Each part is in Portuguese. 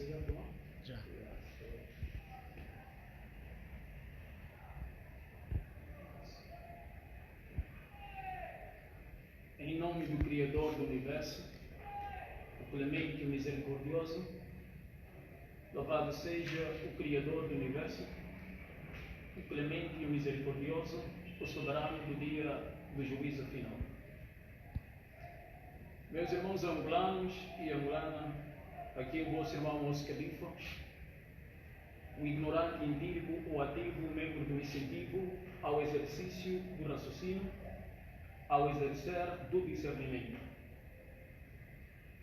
Já. Em nome do Criador do Universo, o clemente e o misericordioso, louvado seja o Criador do Universo, o clemente e o misericordioso, o soberano do dia do juízo final. Meus irmãos angolanos e angolana, aqui o vosso irmão Moço Califa, o ignorante empírico ou ativo membro do incentivo ao exercício do raciocínio, ao exercer do discernimento.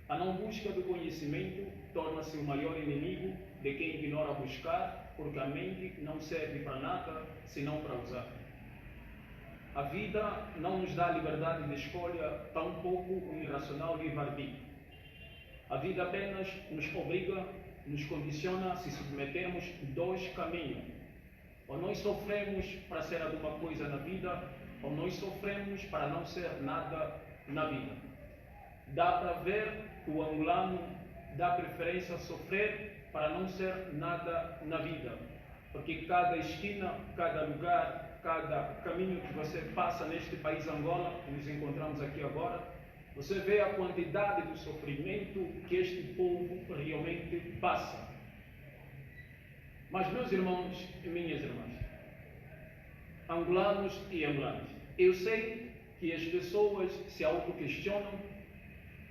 A não busca do conhecimento torna-se o maior inimigo de quem ignora buscar, porque a mente não serve para nada senão para usar. A vida não nos dá liberdade de escolha, tampouco o irracional livre-arbítrio. A vida apenas nos obriga, nos condiciona a se submetermos dois caminhos. Ou nós sofremos para ser alguma coisa na vida, ou nós sofremos para não ser nada na vida. Dá para ver que o angolano dá preferência a sofrer para não ser nada na vida. Porque cada esquina, cada lugar, cada caminho que você passa neste país Angola, que nos encontramos aqui agora, você vê a quantidade de sofrimento que este povo realmente passa. Mas, meus irmãos e minhas irmãs, angolanos e angolanas, eu sei que as pessoas se autoquestionam,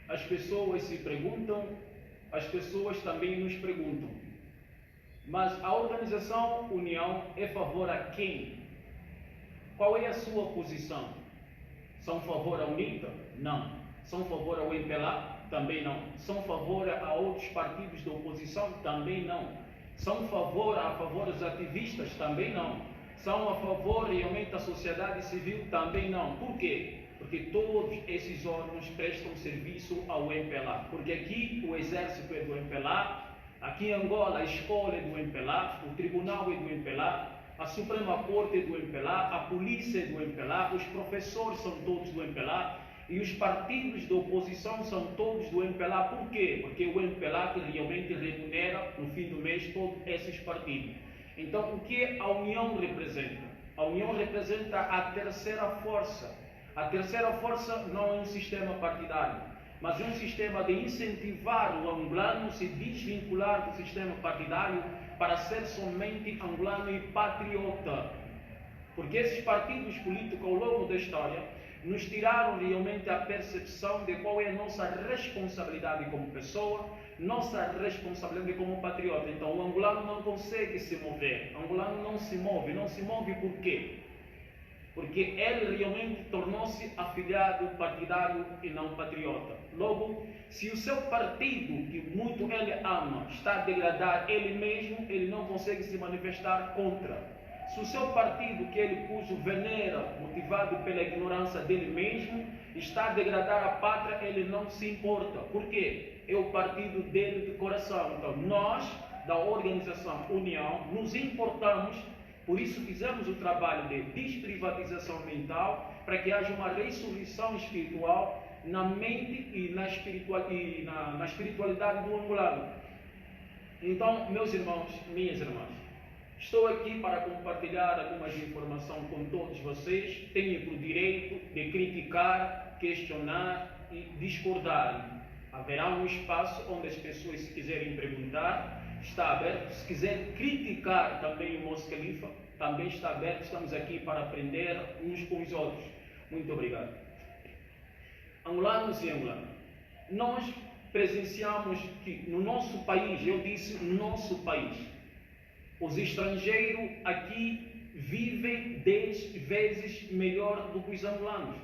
as pessoas se perguntam, as pessoas também nos perguntam. Mas a organização União é favor a quem? Qual é a sua posição? São favor à UNITA? Não. São favor ao MPLA? Também não. São favor a outros partidos da oposição? Também não. São a favor dos ativistas? Também não. São a favor realmente da sociedade civil? Também não. Por quê? Porque todos esses órgãos prestam serviço ao MPLA. Porque aqui o exército é do MPLA, aqui em Angola a escola é do MPLA, o tribunal é do MPLA, a Suprema Corte é do MPLA, a polícia é do MPLA, os professores são todos do MPLA e os partidos da oposição são todos do MPLA. Por quê? Porque é o MPLA que realmente remunera no fim do mês todos esses partidos. Então, o que a União representa? A União representa a terceira força. A terceira força não é um sistema partidário, mas é um sistema de incentivar o angolano a se desvincular do sistema partidário para ser somente angolano e patriota. Porque esses partidos políticos ao longo da história nos tiraram realmente a percepção de qual é a nossa responsabilidade como pessoa, nossa responsabilidade como patriota. Então o angolano não consegue se mover, o angolano não se move por quê? Porque ele realmente tornou-se afiliado partidário e não patriota. Logo, se o seu partido, que muito ele ama, está a degradar ele mesmo, ele não consegue se manifestar contra. Se o seu partido, que ele cujo venera, motivado pela ignorância dele mesmo, está a degradar a pátria, ele não se importa. Por quê? É o partido dele de coração. Então, nós, da organização União, nos importamos. Por isso fizemos o trabalho de desprivatização mental, para que haja uma ressurreição espiritual na mente e na espiritualidade do angolano. Então, meus irmãos, minhas irmãs, estou aqui para compartilhar algumas informações com todos vocês. Tenho o direito de criticar, questionar e discordar. Haverá um espaço onde as pessoas, se quiserem perguntar, está aberto. Se quiser criticar também o Moço Califa, também está aberto. Estamos aqui para aprender uns com os outros. Muito obrigado. Angolanos e angolanas, nós presenciamos que no nosso país, eu disse nosso país, os estrangeiros aqui vivem 10 vezes melhor do que os angolanos.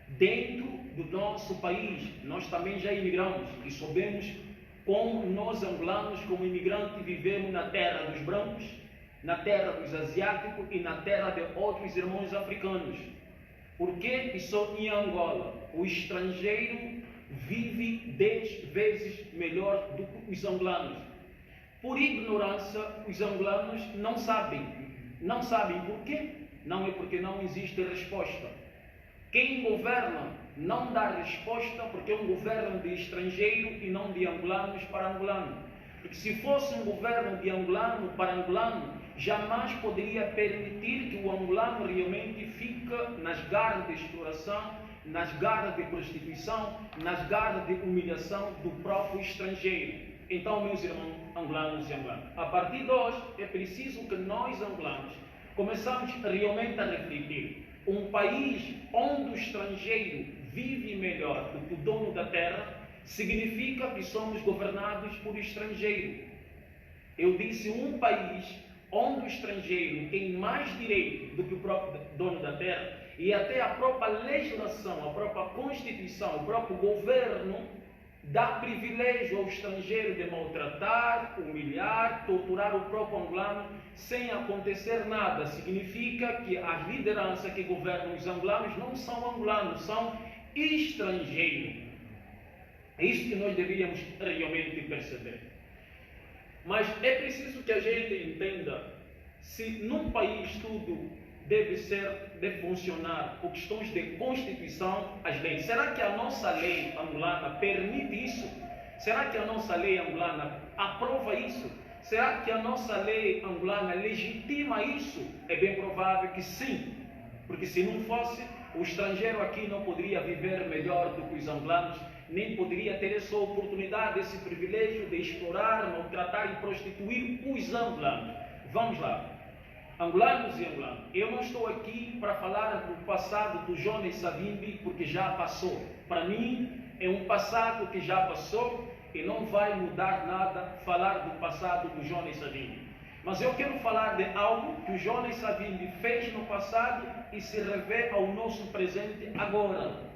Dentro do nosso país, nós também já imigramos e sabemos como nós angolanos, como imigrantes, vivemos na terra dos brancos, na terra dos asiáticos e na terra de outros irmãos africanos. Por que só em Angola o estrangeiro vive 10 vezes melhor do que os angolanos? Por ignorância, os angolanos não sabem. Não sabem por quê? Não é porque não existe resposta. Quem governa não dá resposta porque é um governo de estrangeiro e não de angolanos para angolano. Porque se fosse um governo de angolano para angolano, jamais poderia permitir que o angolano realmente fique nas garras de exploração, nas garras de prostituição, nas garras de humilhação do próprio estrangeiro. Então, meus irmãos angolanos e angolanas, a partir de hoje é preciso que nós angolanos começamos realmente a refletir. Um país onde o estrangeiro vive melhor do que o dono da terra significa que somos governados por estrangeiro. Eu disse um país onde o estrangeiro tem mais direito do que o próprio dono da terra, e até a própria legislação, a própria Constituição, o próprio governo dá privilégio ao estrangeiro de maltratar, humilhar, torturar o próprio angolano sem acontecer nada. Significa que as lideranças que governam os angolanos não são angolanos, são estrangeiros. É isso que nós deveríamos realmente perceber. Mas é preciso que a gente entenda, se num país tudo deve funcionar por questões de Constituição, as leis. Será que a nossa lei angolana permite isso? Será que a nossa lei angolana aprova isso? Será que a nossa lei angolana legitima isso? É bem provável que sim, porque se não fosse, o estrangeiro aqui não poderia viver melhor do que os angolanos, nem poderia ter essa oportunidade, esse privilégio de explorar, maltratar e prostituir os angolanos. Vamos lá. Angolanos e angolanos, eu não estou aqui para falar do passado do Jonas Savimbi, porque já passou. Para mim, é um passado que já passou e não vai mudar nada falar do passado do Jonas Savimbi. Mas eu quero falar de algo que o Jonas Savimbi fez no passado e se revê ao nosso presente agora.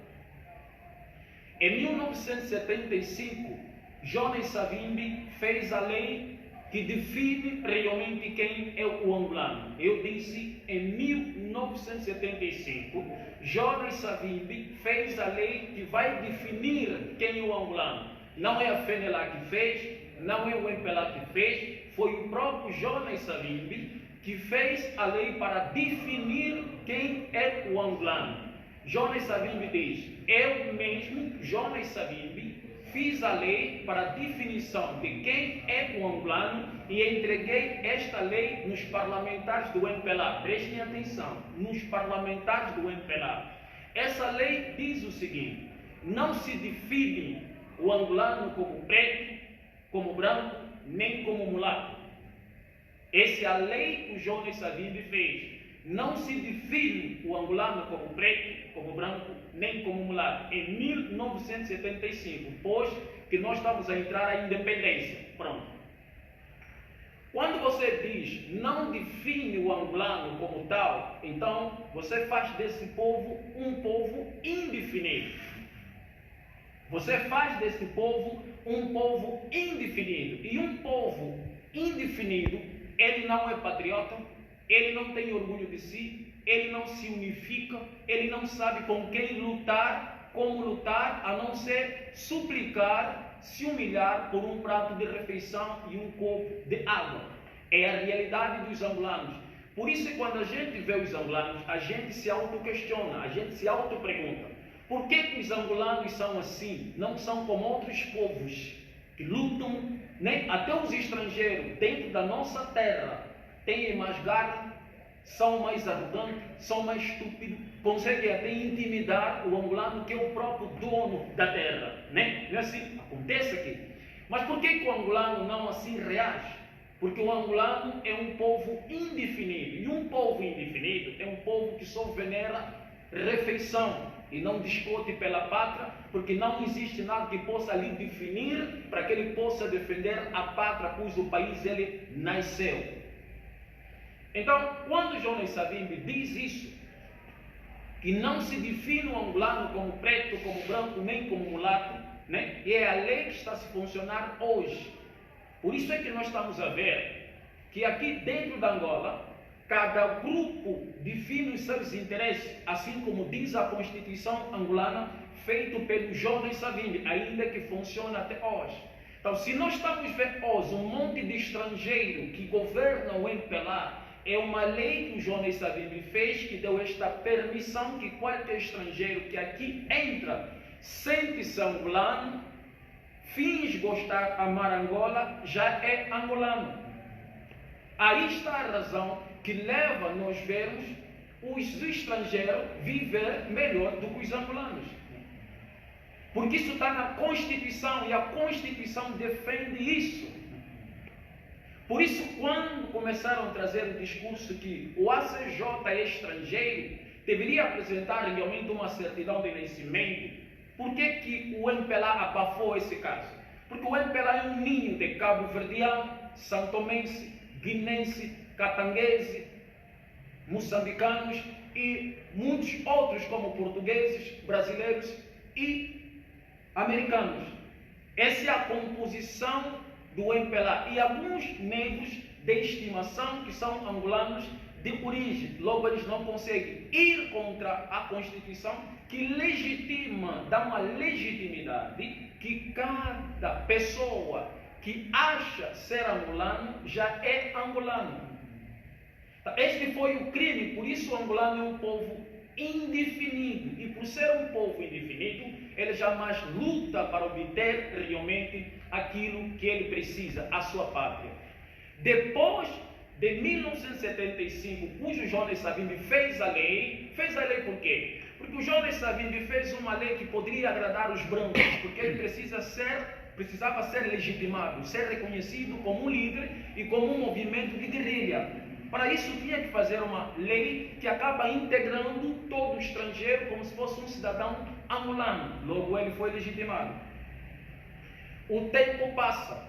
Em 1975, Jonas Savimbi fez a lei que define realmente quem é o angolano. Eu disse, em 1975, Jonas Savimbi fez a lei que vai definir quem é o angolano. Não é a FENELA que fez, não é o MPLA que fez, foi o próprio Jonas Savimbi que fez a lei para definir quem é o angolano. Jonas Savimbi diz, eu mesmo, Jonas Savimbi, fiz a lei para a definição de quem é o angolano e entreguei esta lei nos parlamentares do MPLA. Prestem atenção, nos parlamentares do MPLA. Essa lei diz o seguinte, não se define o angolano como preto, como branco, nem como mulato. Essa é a lei que o Jonas Savimbi fez. Não se define o angolano como preto, como branco, nem como mulato. Em 1975, depois que nós estamos a entrar à independência. Pronto. Quando você diz não define o angolano como tal, então você faz desse povo um povo indefinido. Você faz desse povo um povo indefinido. E um povo indefinido, ele não é patriota, ele não tem orgulho de si, ele não se unifica, ele não sabe com quem lutar, como lutar, a não ser suplicar, se humilhar por um prato de refeição e um copo de água. É a realidade dos angolanos. Por isso que quando a gente vê os angolanos, a gente se auto-questiona, a gente se auto-pergunta: por que os angolanos são assim? Não são como outros povos que lutam, né? Até os estrangeiros dentro da nossa terra têm mais garra, são mais arrogantes, são mais estúpidos, conseguem até intimidar o angolano que é o próprio dono da terra, né? Não é assim? Acontece aqui. Mas por que o angolano não assim reage? Porque o angolano é um povo indefinido, e um povo indefinido é um povo que só venera refeição e não discute pela pátria, porque não existe nada que possa lhe definir para que ele possa defender a pátria cujo país ele nasceu. Então, quando Jonas Savimbi diz isso, que não se define o angolano como preto, como branco, nem como mulato, né? E é a lei que está a se funcionar hoje. Por isso é que nós estamos a ver que aqui dentro da Angola, cada grupo define os seus interesses, assim como diz a Constituição angolana, feito pelo Jonas Savimbi, ainda que funciona até hoje. Então, se nós estamos vendo hoje um monte de estrangeiro que governa o MPLA, é uma lei que o Jonas Savimbi fez, que deu esta permissão que qualquer estrangeiro que aqui entra, sente-se angolano, finge gostar, amar Angola, já é angolano. Aí está a razão que leva a nós vermos os estrangeiros viver melhor do que os angolanos. Porque isso está na Constituição, e a Constituição defende isso. Por isso, quando começaram a trazer o discurso que o ACJ é estrangeiro, deveria apresentar realmente uma certidão de nascimento, por que o MPLA abafou esse caso? Porque o MPLA é um ninho de cabo-verdiano, santomense, guinense, catanguese, moçambicanos e muitos outros como portugueses, brasileiros e americanos. Essa é a composição do MPLA e alguns negros de estimação que são angolanos de origem. Logo, eles não conseguem ir contra a Constituição, que legitima, dá uma legitimidade que cada pessoa que acha ser angolano já é angolano. Este foi o crime, por isso o angolano é um povo indefinido, e por ser um povo indefinido, ele jamais luta para obter realmente aquilo que ele precisa, a sua pátria. Depois de 1975, cujo Jonas Savimbi fez a lei por quê? Porque o Jonas Savimbi fez uma lei que poderia agradar os brancos, porque ele precisava ser legitimado, ser reconhecido como um líder e como um movimento de guerrilha. Para isso tinha que fazer uma lei que acaba integrando todo o estrangeiro como se fosse um cidadão angolano. Logo ele foi legitimado. O tempo passa.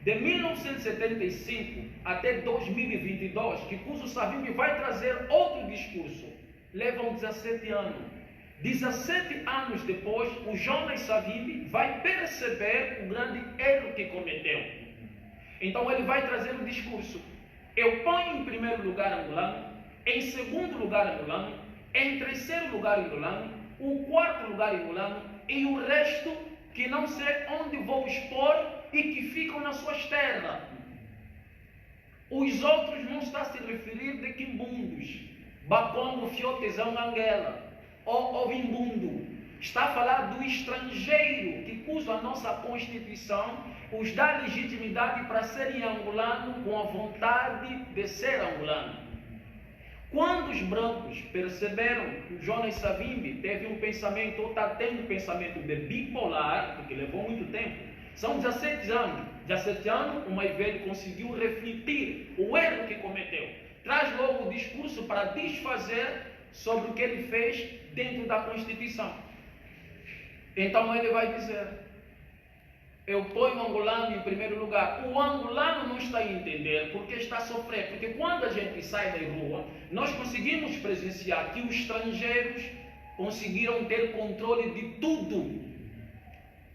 De 1975 até 2022, que cujo Savimbi vai trazer outro discurso, levam 17 anos. 17 anos depois, o Jonas Savimbi vai perceber o grande erro que cometeu. Então ele vai trazer o discurso. Eu ponho em primeiro lugar angolano, em segundo lugar angolano, em terceiro lugar angolano, o quarto lugar angolano e o resto que não sei onde vou expor e que ficam nas suas terras. Os outros não está a se referir de quimbundos, Bacongo, Fiotezão, Anguela ou Imbundo. Está a falar do estrangeiro que usa a nossa Constituição, os dá legitimidade para serem angolano com a vontade de ser angolano. Quando os brancos perceberam que o Jonas Savimbi teve um pensamento, ou está tendo um pensamento de bipolar, porque levou muito tempo, são 17 anos. 17 anos, o mais velho conseguiu refletir o erro que cometeu. Traz logo o discurso para desfazer sobre o que ele fez dentro da Constituição. Então ele vai dizer: eu ponho o angolano em primeiro lugar. O angolano não está a entender porque está a sofrer. Porque quando a gente sai da rua, nós conseguimos presenciar que os estrangeiros conseguiram ter controle de tudo.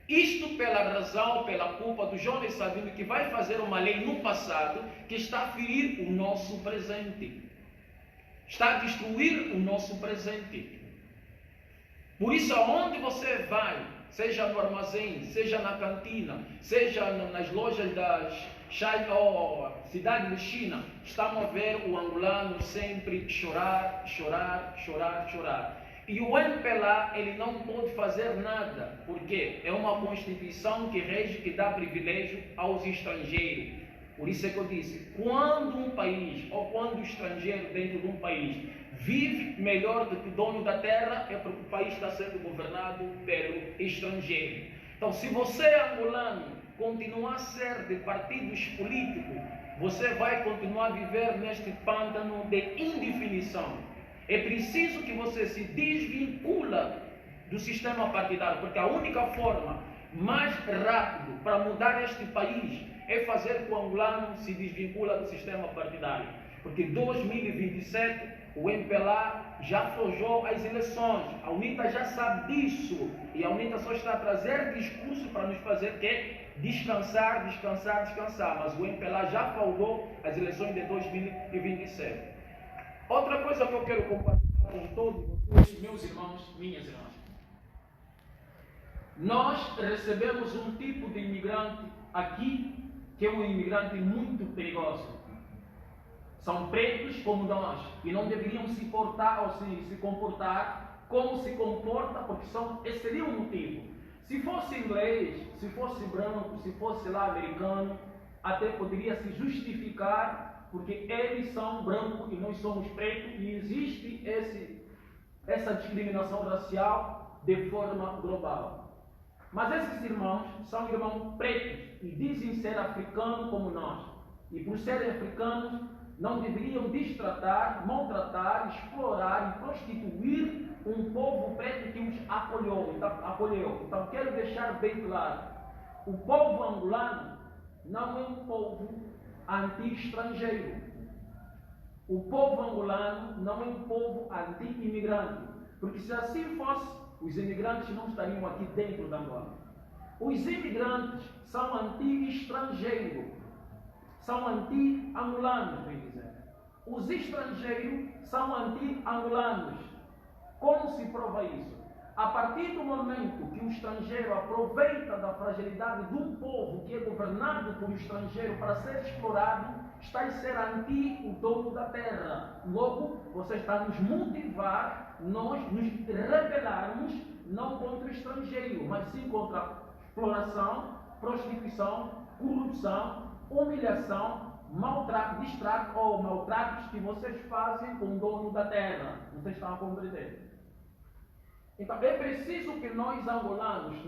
Isto pela razão, pela culpa do Jonas Savimbi, que vai fazer uma lei no passado que está a ferir o nosso presente. Está a destruir o nosso presente. Por isso, aonde você vai, seja no armazém, seja na cantina, seja nas lojas das cidade de China, estamos a ver o angolano sempre chorar, chorar, chorar, chorar. E o MPLA, ele não pode fazer nada, porque é uma Constituição que rege, que dá privilégio aos estrangeiros. Por isso é que eu disse, quando um país, ou quando o estrangeiro dentro de um país vive melhor do que o dono da terra, é porque o país está sendo governado pelo estrangeiro. Então, se você é angolano, continuar a ser de partidos políticos, você vai continuar a viver neste pântano de indefinição. É preciso que você se desvincula do sistema partidário, porque a única forma mais rápida para mudar este país é fazer com que o angolano se desvincula do sistema partidário. Porque em 2027 o MPLA já forjou as eleições. A UNITA já sabe disso. E a UNITA só está a trazer discurso para nos fazer descansar, descansar, descansar. Mas o MPLA já fraudou as eleições de 2027. Outra coisa que eu quero compartilhar com todos vocês, meus irmãos, minhas irmãs. Nós recebemos um tipo de imigrante aqui, que é um imigrante muito perigoso. São pretos como nós e não deveriam se portar ou se comportar como se comporta, porque esse seria um motivo. Se fosse inglês, se fosse branco, se fosse lá americano, até poderia se justificar, porque eles são brancos e nós somos pretos, e existe essa discriminação racial de forma global. Mas esses irmãos são irmãos pretos e dizem ser africanos como nós. E por serem africanos, não deveriam destratar, maltratar, explorar e prostituir um povo preto que os acolheu. Então quero deixar bem claro, o povo angolano não é um povo anti-estrangeiro. O povo angolano não é um povo anti-imigrante, porque se assim fosse, os imigrantes não estariam aqui dentro da Angola. Os imigrantes são anti-estrangeiro, são anti-angolanos, bem dizer. Os estrangeiros são anti-angolanos. Como se prova isso? A partir do momento que o estrangeiro aproveita da fragilidade de um povo que é governado por um estrangeiro para ser explorado, está a ser anti o dono da terra. Logo, você está a nos motivar, nós nos rebelarmos, não contra o estrangeiro, mas sim contra a exploração, prostituição, corrupção, humilhação, maltrato, distrato ou maltratos que vocês fazem com o dono da terra. Vocês estão a compreender? Então é preciso que nós angolanos,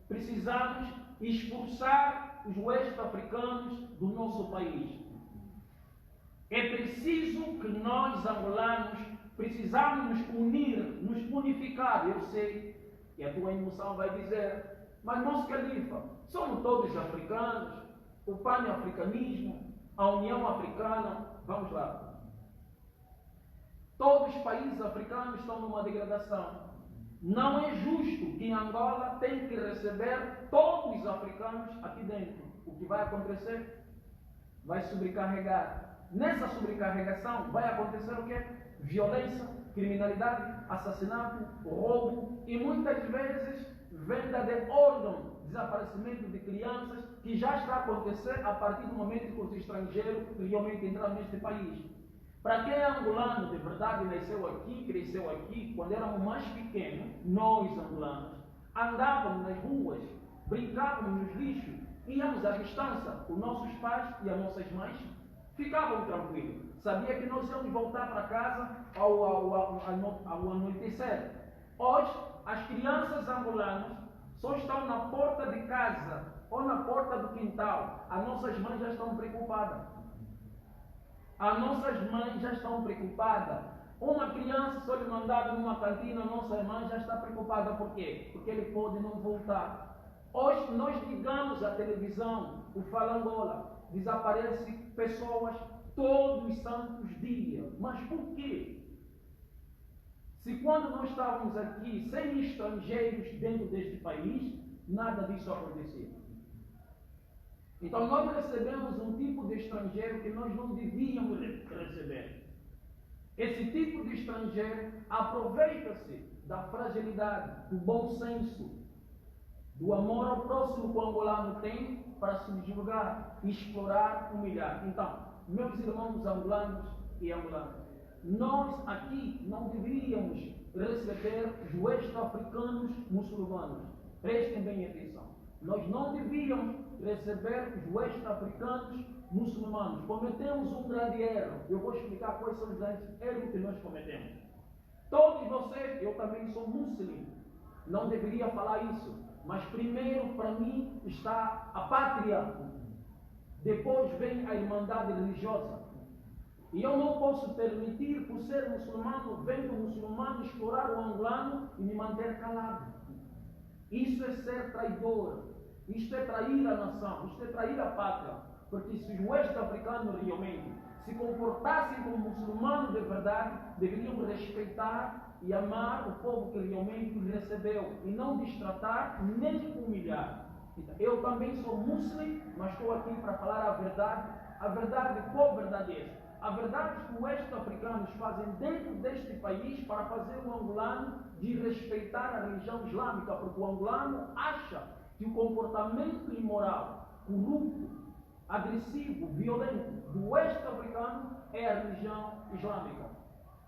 precisamos expulsar os west-africanos do nosso país. É preciso que nós angolanos precisamos nos unir, nos unificar. Eu sei que a tua emoção vai dizer, mas nosso califa, somos todos africanos, o pan-africanismo, a União Africana, vamos lá. Todos os países africanos estão numa degradação. Não é justo que Angola tenha que receber todos os africanos aqui dentro. O que vai acontecer? Vai sobrecarregar. Nessa sobrecarregação vai acontecer o quê? Violência, criminalidade, assassinato, roubo e muitas vezes venda de órgãos, desaparecimento de crianças, que já está a acontecer a partir do momento que os estrangeiros realmente entraram neste país. Para quem é angolano, de verdade, nasceu aqui, cresceu aqui, quando éramos mais pequenos, nós angolanos, andávamos nas ruas, brincávamos nos lixos, íamos à distância, os nossos pais e as nossas mães ficavam tranquilos. Sabia que nós íamos voltar para casa ao anoitecer. Hoje, as crianças angolanas só estão na porta de casa ou na porta do quintal. As nossas mães já estão preocupadas. As nossas mães já estão preocupadas. Uma criança, se lhe mandado numa cantina, a nossa mãe já está preocupada. Por quê? Porque ele pode não voltar. Hoje nós ligamos a televisão, o Fala Angola, desaparecem pessoas todos os santos dias. Mas por quê? Se quando nós estávamos aqui sem estrangeiros dentro deste país, nada disso acontecia. Então nós recebemos um tipo de estrangeiro que nós não devíamos receber. Esse tipo de estrangeiro aproveita-se da fragilidade, do bom senso, do amor ao próximo que o angolano tem para subjugar, explorar, humilhar. Então, meus irmãos angolanos e angolanas, nós aqui não deveríamos receber os west-africanos muçulmanos. Prestem bem atenção. Nós não devíamos receber os west-africanos muçulmanos. Cometemos um grande erro. Eu vou explicar quais são os grandes erros que nós cometemos. Todos vocês, eu também sou muçulmano, não deveria falar isso. Mas primeiro, para mim, está a pátria. Depois vem a irmandade religiosa. E eu não posso permitir, por ser muçulmano, vendo o muçulmano explorar o angolano e me manter calado. Isso é ser traidor. Isto é trair a nação. Isto é trair a pátria. Porque se os west-africanos realmente se comportassem como muçulmanos de verdade, deveriam respeitar e amar o povo que realmente os recebeu. E não destratar nem humilhar. Então, eu também sou muçulmano, mas estou aqui para falar a verdade. A verdade, qual verdade é essa? A verdade é que os west-africanos fazem dentro deste país para fazer o angolano de respeitar a religião islâmica, porque o angolano acha que o comportamento imoral, corrupto, agressivo, violento do oeste africano é a religião islâmica.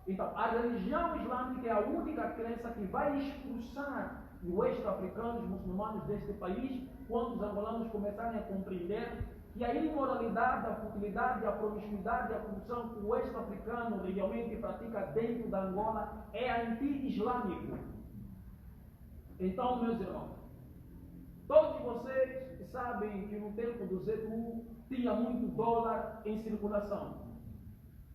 Então, a religião islâmica é a única crença que vai expulsar os oeste africanos, muçulmanos deste país, quando os angolanos começarem a compreender que a imoralidade, a futilidade, a promiscuidade, a corrupção que o oeste africano realmente pratica dentro da Angola é anti-islâmico. Então, meus irmãos, todos vocês sabem que no tempo do ZDU tinha muito dólar em circulação.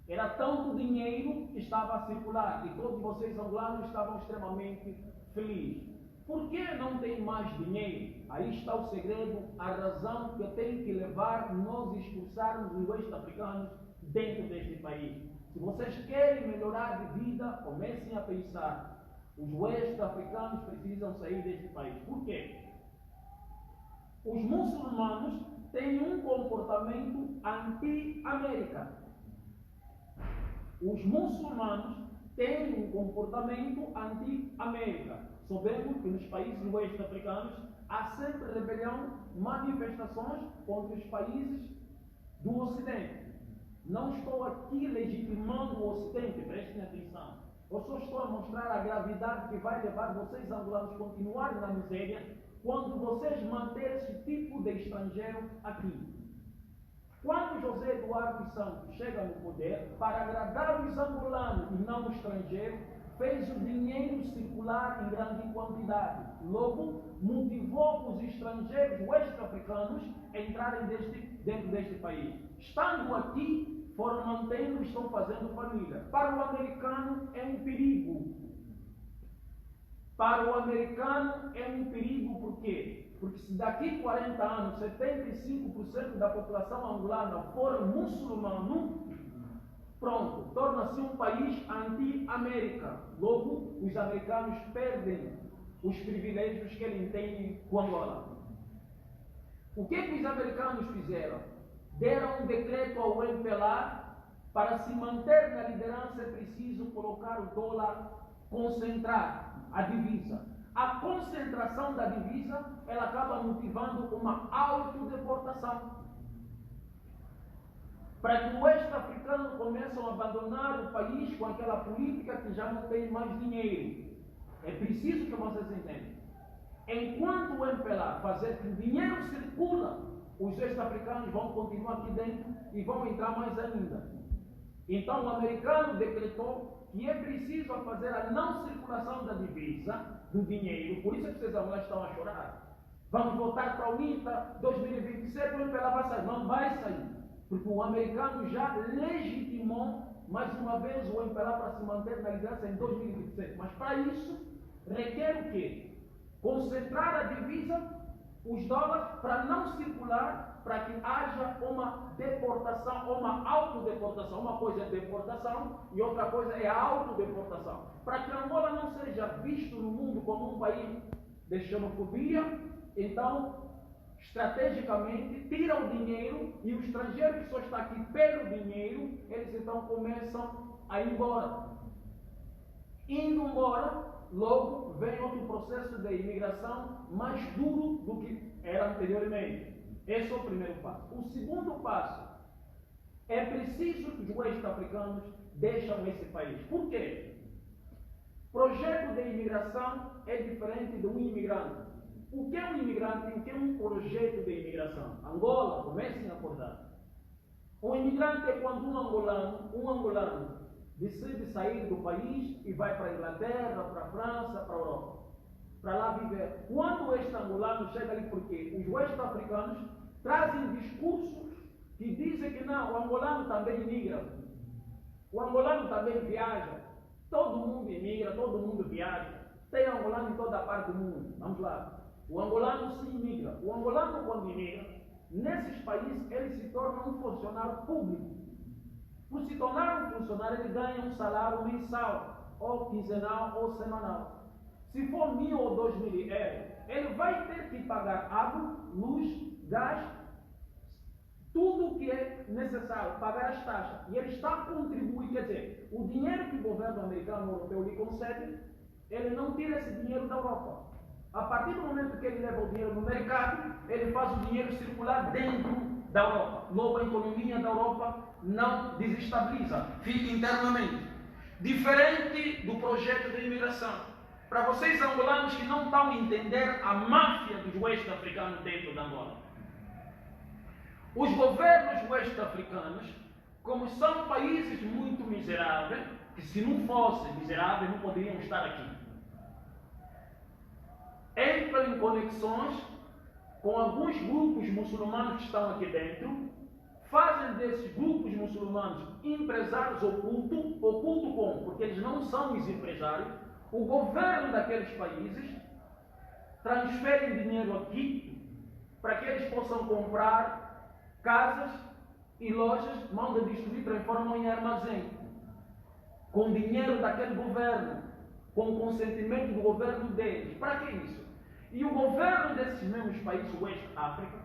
Era tanto dinheiro que estava a circular e todos vocês angolanos estavam extremamente felizes. Por que não tem mais dinheiro? Aí está o segredo, a razão que tem que levar nós expulsarmos os oeste-africanos dentro deste país. Se vocês querem melhorar de vida, comecem a pensar. Os oeste-africanos precisam sair deste país. Por quê? Os muçulmanos têm um comportamento anti-América. Os muçulmanos têm um comportamento anti-América. Sabemos que nos países oeste-africanos há sempre rebelião, manifestações contra os países do Ocidente. Não estou aqui legitimando o Ocidente, prestem atenção. Eu só estou a mostrar a gravidade que vai levar vocês angolanos a continuarem na miséria quando vocês manterem esse tipo de estrangeiro aqui. Quando José Eduardo Santos chega no poder, para agradar os angolanos e não o estrangeiro, fez o dinheiro circular em grande quantidade. Logo, motivou os estrangeiros oeste-africanos a entrarem dentro deste país. Estando aqui, foram mantendo e estão fazendo família. Para o americano é um perigo. Para o americano é um perigo por quê? Porque se daqui 40 anos 75% da população angolana for muçulmano, pronto, torna-se um país anti-América. Logo, os americanos perdem os privilégios que eles têm com Angola. O que os americanos fizeram? Deram um decreto ao MPLA para se manter na liderança é preciso colocar o dólar, concentrar a divisa. A concentração da divisa, ela acaba motivando uma autodeportação. Para que o oeste-africano comece a abandonar o país com aquela política que já não tem mais dinheiro. É preciso que vocês entendam. Enquanto o MPLA fazer que o dinheiro circula, os oeste-africanos vão continuar aqui dentro e vão entrar mais ainda. Então o americano decretou que é preciso fazer a não circulação da divisa, do dinheiro. Por isso é que vocês agora estão a chorar. Vamos voltar para o ITA 2027, o MPLA vai sair. Não vai sair. Porque o americano já legitimou mais uma vez o MPLA para se manter na liderança em 2027. Mas para isso, requer o quê? Concentrar a divisa, os dólares, para não circular, para que haja uma deportação, ou uma autodeportação. Uma coisa é deportação e outra coisa é a autodeportação. Para que Angola não seja visto no mundo como um país de xenofobia, então, estrategicamente, tira o dinheiro e o estrangeiro que só está aqui pelo dinheiro, eles então começam a ir embora. Indo embora, logo vem outro processo de imigração mais duro do que era anteriormente. Esse é o primeiro passo. O segundo passo, é preciso que os oeste-africanos deixem esse país. Por quê? Projeto de imigração é diferente de um imigrante. O que é um imigrante e o que é um projeto de imigração? Angola, comecem a acordar. Um imigrante é quando um angolano decide sair do país e vai para a Inglaterra, para a França, para a Europa, para lá viver. Quando este angolano chega ali, porque os oeste-africanos trazem discursos que dizem que não, o angolano também migra, o angolano também viaja, todo mundo imigra, todo mundo viaja, tem angolano em toda a parte do mundo. Vamos lá. O angolano sim imigra. O angolano, quando imigra, nesses países ele se torna um funcionário público. Por se tornar um funcionário, ele ganha um salário mensal, ou quinzenal, ou semanal. Se for 1.000 ou 2.000 euros, ele vai ter que pagar água, luz, gás, tudo o que é necessário, pagar as taxas. E ele está a contribuir, quer dizer, o dinheiro que o governo americano europeu lhe concede, ele não tira esse dinheiro da Europa. A partir do momento que ele leva o dinheiro no mercado, ele faz o dinheiro circular dentro da Europa. Logo, a economia da Europa não desestabiliza, fica internamente. Diferente do projeto de imigração. Para vocês angolanos que não estão a entender a máfia dos oeste-africanos dentro da Angola. Os governos oeste-africanos, como são países muito miseráveis, que se não fossem miseráveis não poderiam estar aqui, entram em conexões com alguns grupos muçulmanos que estão aqui dentro, fazem desses grupos muçulmanos empresários oculto como? Porque eles não são os empresários. O governo daqueles países transfere dinheiro aqui para que eles possam comprar casas e lojas, mandam destruir, transformam em armazém. Com dinheiro daquele governo, com o consentimento do governo deles. Para que isso? E o governo desses mesmos países, West África,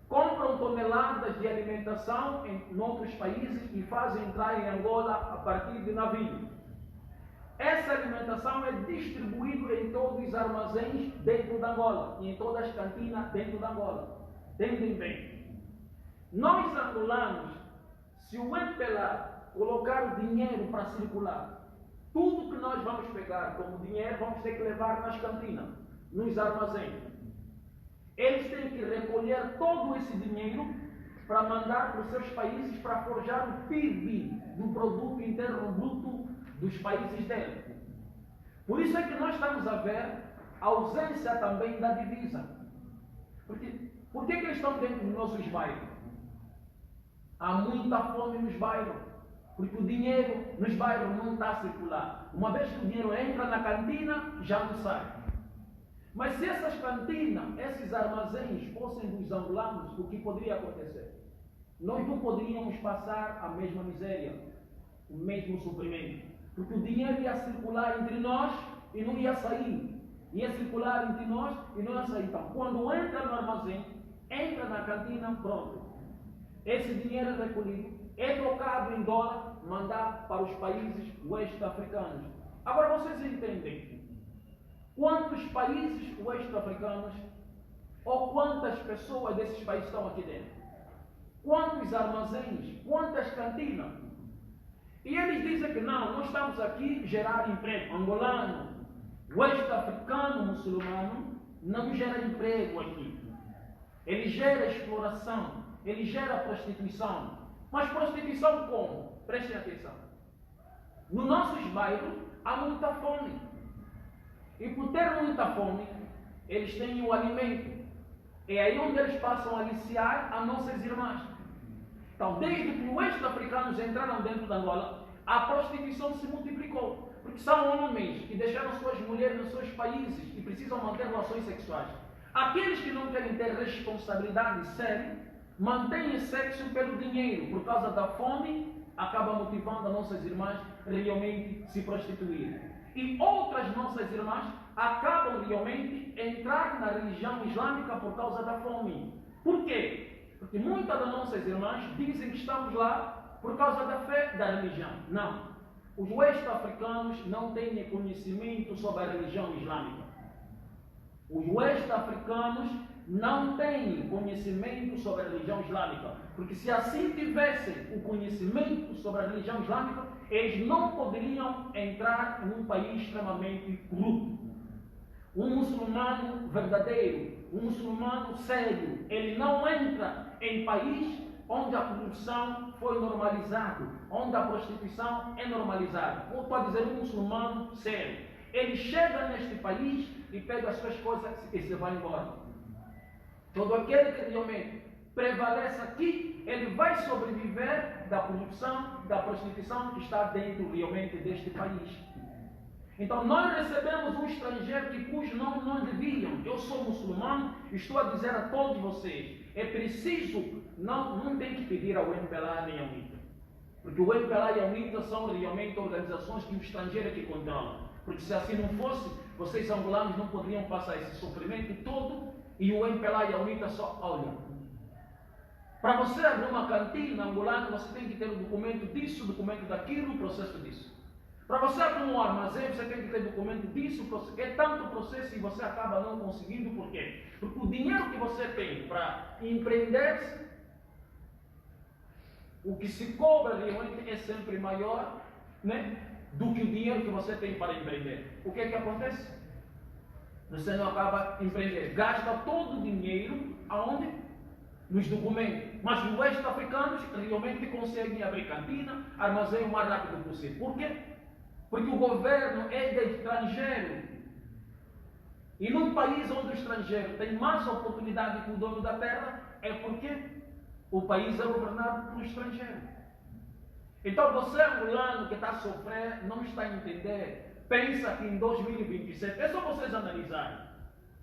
compram toneladas de alimentação em outros países e fazem entrar em Angola a partir de navio. Essa alimentação é distribuída em todos os armazéns dentro da Angola e em todas as cantinas dentro da Angola. Entendem bem? Nós angolanos, se o MPLA colocar o dinheiro para circular, tudo que nós vamos pegar como dinheiro vamos ter que levar nas cantinas, nos armazéns. Eles têm que recolher todo esse dinheiro para mandar para os seus países para forjar o PIB do produto interno bruto dos países dele. Por isso é que nós estamos a ver a ausência também da divisa. Por que eles estão dentro dos nossos bairros? Há muita fome nos bairros. Porque o dinheiro nos bairros não está a circular. Uma vez que o dinheiro entra na cantina, já não sai. Mas se essas cantinas, esses armazéns fossem dos angolanos, o que poderia acontecer? Nós não poderíamos passar a mesma miséria, o mesmo sofrimento. Porque o dinheiro ia circular entre nós e não ia sair. Ia circular entre nós e não ia sair. Então, quando entra no armazém, entra na cantina, pronto. Esse dinheiro é recolhido, é trocado em dólar, mandado para os países oeste-africanos. Agora vocês entendem quantos países oeste-africanos ou quantas pessoas desses países estão aqui dentro? Quantos armazéns? Quantas cantinas? E eles dizem que não, nós estamos aqui gerar emprego. Angolano, oeste-africano, muçulmano, não gera emprego aqui. Ele gera exploração, ele gera prostituição. Mas prostituição como? Prestem atenção. Nos nossos bairros há muita fome. E por ter muita fome, eles têm o alimento. É aí onde eles passam a aliciar as nossas irmãs. Então, desde que os oeste-africanos entraram dentro da Angola, a prostituição se multiplicou. Porque são homens que deixaram suas mulheres nos seus países e precisam manter relações sexuais. Aqueles que não querem ter responsabilidade séria, mantêm sexo pelo dinheiro. Por causa da fome, acaba motivando as nossas irmãs realmente se prostituírem. E outras nossas irmãs acabam realmente entrar na religião islâmica por causa da fome. Por quê? Porque muitas das nossas irmãs dizem que estamos lá por causa da fé da religião. Não. Os oeste-africanos não têm conhecimento sobre a religião islâmica. Os oeste-africanos não têm conhecimento sobre a religião islâmica. Porque se assim tivessem o conhecimento sobre a religião islâmica, eles não poderiam entrar em um país extremamente corrupto. Um muçulmano verdadeiro, um muçulmano sério, ele não entra em país onde a corrupção foi normalizada, onde a prostituição é normalizada. Ou pode dizer um muçulmano sério. Ele chega neste país e pega as suas coisas e se vai embora. Todo aquele que realmente prevalece aqui, ele vai sobreviver da corrupção, da prostituição que está dentro realmente deste país. Então nós recebemos um estrangeiro cujo nome não deviam. Eu sou muçulmano, estou a dizer a todos vocês, é preciso, não tem que pedir ao MPLA nem ao UNITA. Porque o MPLA e a UNITA são realmente organizações que o estrangeiro é que controla. Porque se assim não fosse, vocês angolanos não poderiam passar esse sofrimento todo e o MPLA e a UNITA só olham. Para você abrir uma cantina angolana, você tem que ter o documento disso, documento daquilo, o processo disso. Para você abrir um armazém, você tem que ter documento disso, é tanto processo e você acaba não conseguindo. Por quê? Porque o dinheiro que você tem para empreender o que se cobra realmente é sempre maior, né, do que o dinheiro que você tem para empreender. O que é que acontece? Você não acaba empreendendo, gasta todo o dinheiro aonde? Nos documentos. Mas os west-africanos realmente conseguem abrir cantina, armazém o mais rápido possível. Por quê? Porque o governo é de estrangeiro. E num país onde o estrangeiro tem mais oportunidade que o dono da terra, é porque o país é governado por estrangeiro. Então você, angolano, que está a sofrer, não está a entender, pensa que em 2027, é só vocês analisarem,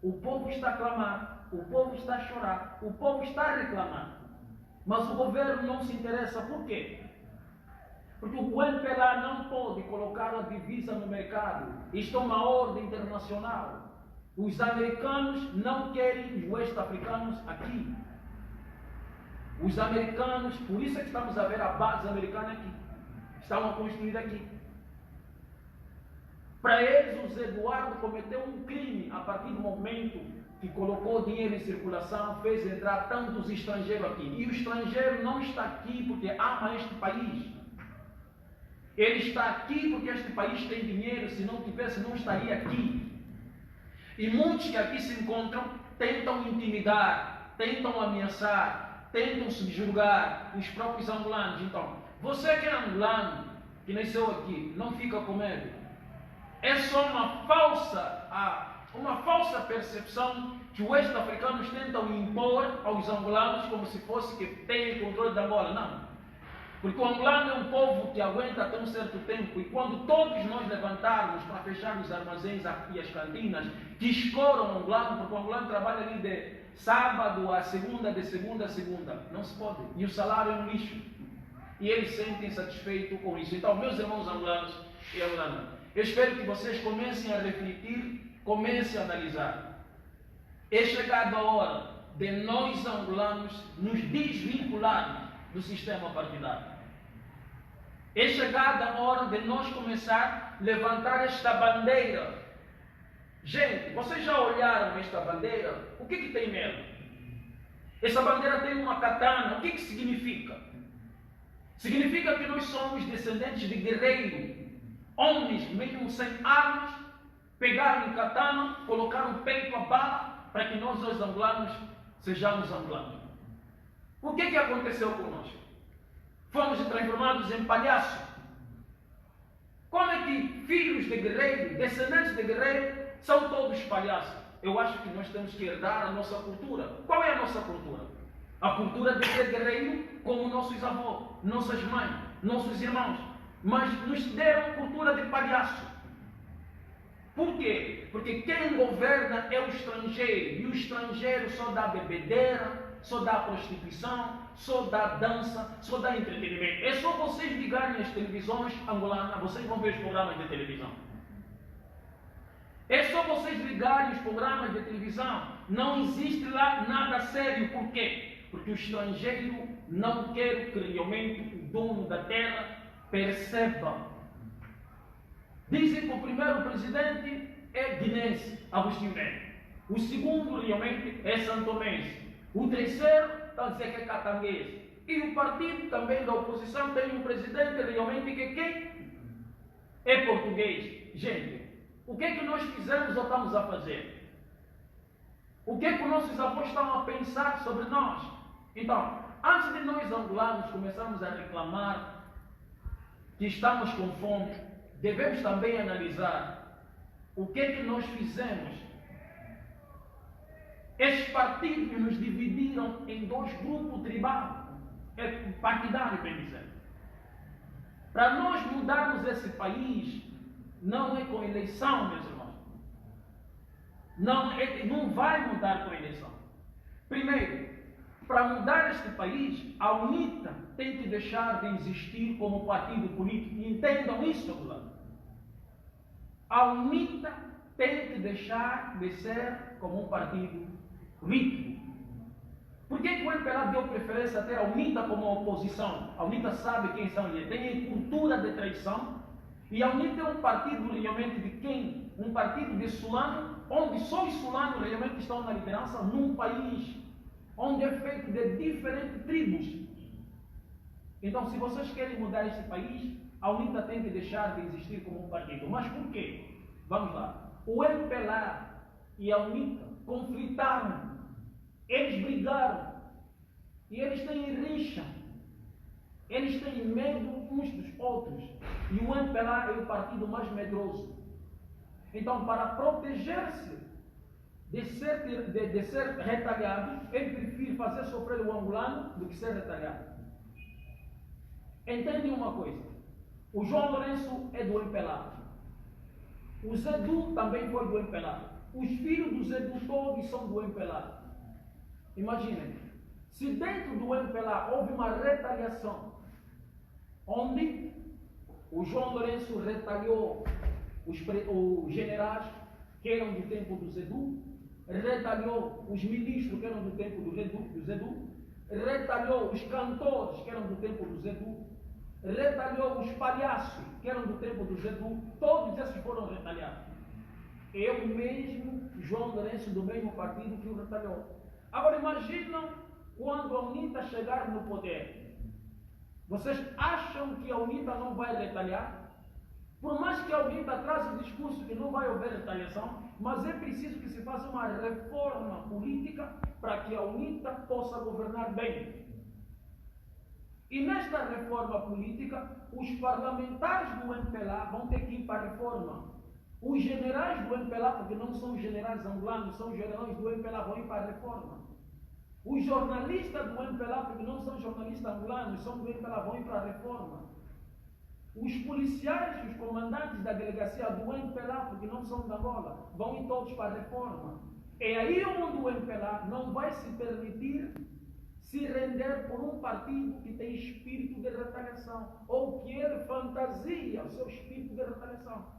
o povo está a clamar, o povo está a chorar, o povo está a reclamar, mas o governo não se interessa. Por quê? Porque o MPLA não pode colocar a divisa no mercado. Isto é uma ordem internacional. Os americanos não querem os west-africanos aqui. Os americanos, por isso é que estamos a ver a base americana aqui. Estão a construir aqui. Para eles, o Zé Eduardo cometeu um crime a partir do momento que colocou dinheiro em circulação, fez entrar tantos estrangeiros aqui. E o estrangeiro não está aqui porque ama este país. Ele está aqui porque este país tem dinheiro. Se não tivesse, não estaria aqui. E muitos que aqui se encontram tentam intimidar, tentam ameaçar, tentam subjugar os próprios angolanos. Então, você que é angolano, que nasceu aqui, não fica com medo. É só uma falsa percepção que os west-africanos tentam impor aos angolanos como se fosse que têm controle da Angola. Não. Porque o angolano é um povo que aguenta até um certo tempo, e quando todos nós levantarmos para fechar os armazéns e as cantinas, que escoram o angolano, porque o angolano trabalha ali de sábado a segunda, de segunda a segunda, não se pode, e o salário é um lixo, e eles sentem satisfeitos com isso. Então, meus irmãos angolanos e angolanas, eu espero que vocês comecem a refletir, comecem a analisar. É chegada a hora de nós angolanos nos desvincularmos do sistema partidário. É chegada a hora de nós começar a levantar esta bandeira. Gente, vocês já olharam esta bandeira? O que tem nela? Essa bandeira tem uma katana. O que significa? Significa que nós somos descendentes de guerreiros, homens mesmo sem armas, pegaram katana, colocaram o peito a bala para que nós, os angolanos, sejamos angolanos. O que aconteceu conosco? Fomos transformados em palhaços. Como é que filhos de guerreiro, descendentes de guerreiro, são todos palhaços? Eu acho que nós temos que herdar a nossa cultura. Qual é a nossa cultura? A cultura de ser guerreiro como nossos avós, nossas mães, nossos irmãos. Mas nos deram cultura de palhaço. Por quê? Porque quem governa é o estrangeiro. E o estrangeiro só dá bebedeira, só dá prostituição, só dá dança, só dá entretenimento. É só vocês ligarem as televisões angolanas, vocês vão ver os programas de televisão. É só vocês ligarem os programas de televisão. Não existe lá nada sério. Por quê? Porque o estrangeiro não quer que realmente o dono da terra perceba. Dizem que o primeiro presidente é guinense, Agostinho Neto. O segundo realmente é santomense. O terceiro está a dizer que é catanguês. E o partido também da oposição tem um presidente realmente que é português. Gente, o que é que nós fizemos ou estamos a fazer? O que é que os nossos avós estão a pensar sobre nós? Então, antes de nós angolanos começarmos a reclamar que estamos com fome, devemos também analisar o que é que nós fizemos. Estes partidos que nos dividiram em dois grupos tribais, partidário, bem dizer. Para nós mudarmos esse país, não é com eleição, meus irmãos. Não vai mudar com eleição. Primeiro, para mudar este país, a UNITA tem que deixar de existir como partido político. Entendam isso, Lula. A UNITA tem que deixar de ser como um partido político. Por que o MPLA deu preferência a ter a UNITA como oposição? A UNITA sabe quem são eles, tem cultura de traição. E a UNITA é um partido realmente de quem? Um partido de Sulano, onde só os Sulanos realmente estão na liderança num país onde é feito de diferentes tribos. Então, se vocês querem mudar este país, a UNITA tem que deixar de existir como um partido. Mas por quê? Vamos lá. O MPLA e a UNITA conflitaram, eles brigaram, e eles têm rixa, eles têm medo uns dos outros, e o MPLA é o partido mais medroso. Então, para proteger-se de ser retalhado, ele prefere fazer sofrer o angolano do que ser retalhado. Entendem uma coisa? O João Lourenço é do MPLA. O Zedu também foi do MPLA. Os filhos do Zedu todos são do MPLA. Imaginem, se dentro do MPLA houve uma retaliação, onde o João Lourenço retalhou os generais que eram do tempo do Zedu, retalhou os ministros que eram do tempo do Zedu, retalhou os cantores que eram do tempo do Zedu, retalhou os palhaços que eram do tempo do Zedu, todos esses foram retalhados. Eu mesmo, João Lourenço, do mesmo partido que o retalhou. Agora imaginam quando a UNITA chegar no poder. Vocês acham que a UNITA não vai retalhar? Por mais que a UNITA traga o discurso que não vai haver retaliação, mas é preciso que se faça uma reforma política para que a UNITA possa governar bem. E nesta reforma política, os parlamentares do MPLA vão ter que ir para a reforma. Os generais do MPLA, porque não são generais angolanos, são generais do MPLA, vão ir para a reforma. Os jornalistas do MPLA, porque não são jornalistas angolanos, são do MPLA, vão ir para a reforma. Os policiais, os comandantes da delegacia do MPLA, porque não são da Angola, vão ir todos para a reforma. É aí onde o MPLA não vai se permitir se render por um partido que tem espírito de retaliação, ou que ele fantasia o seu espírito de retaliação.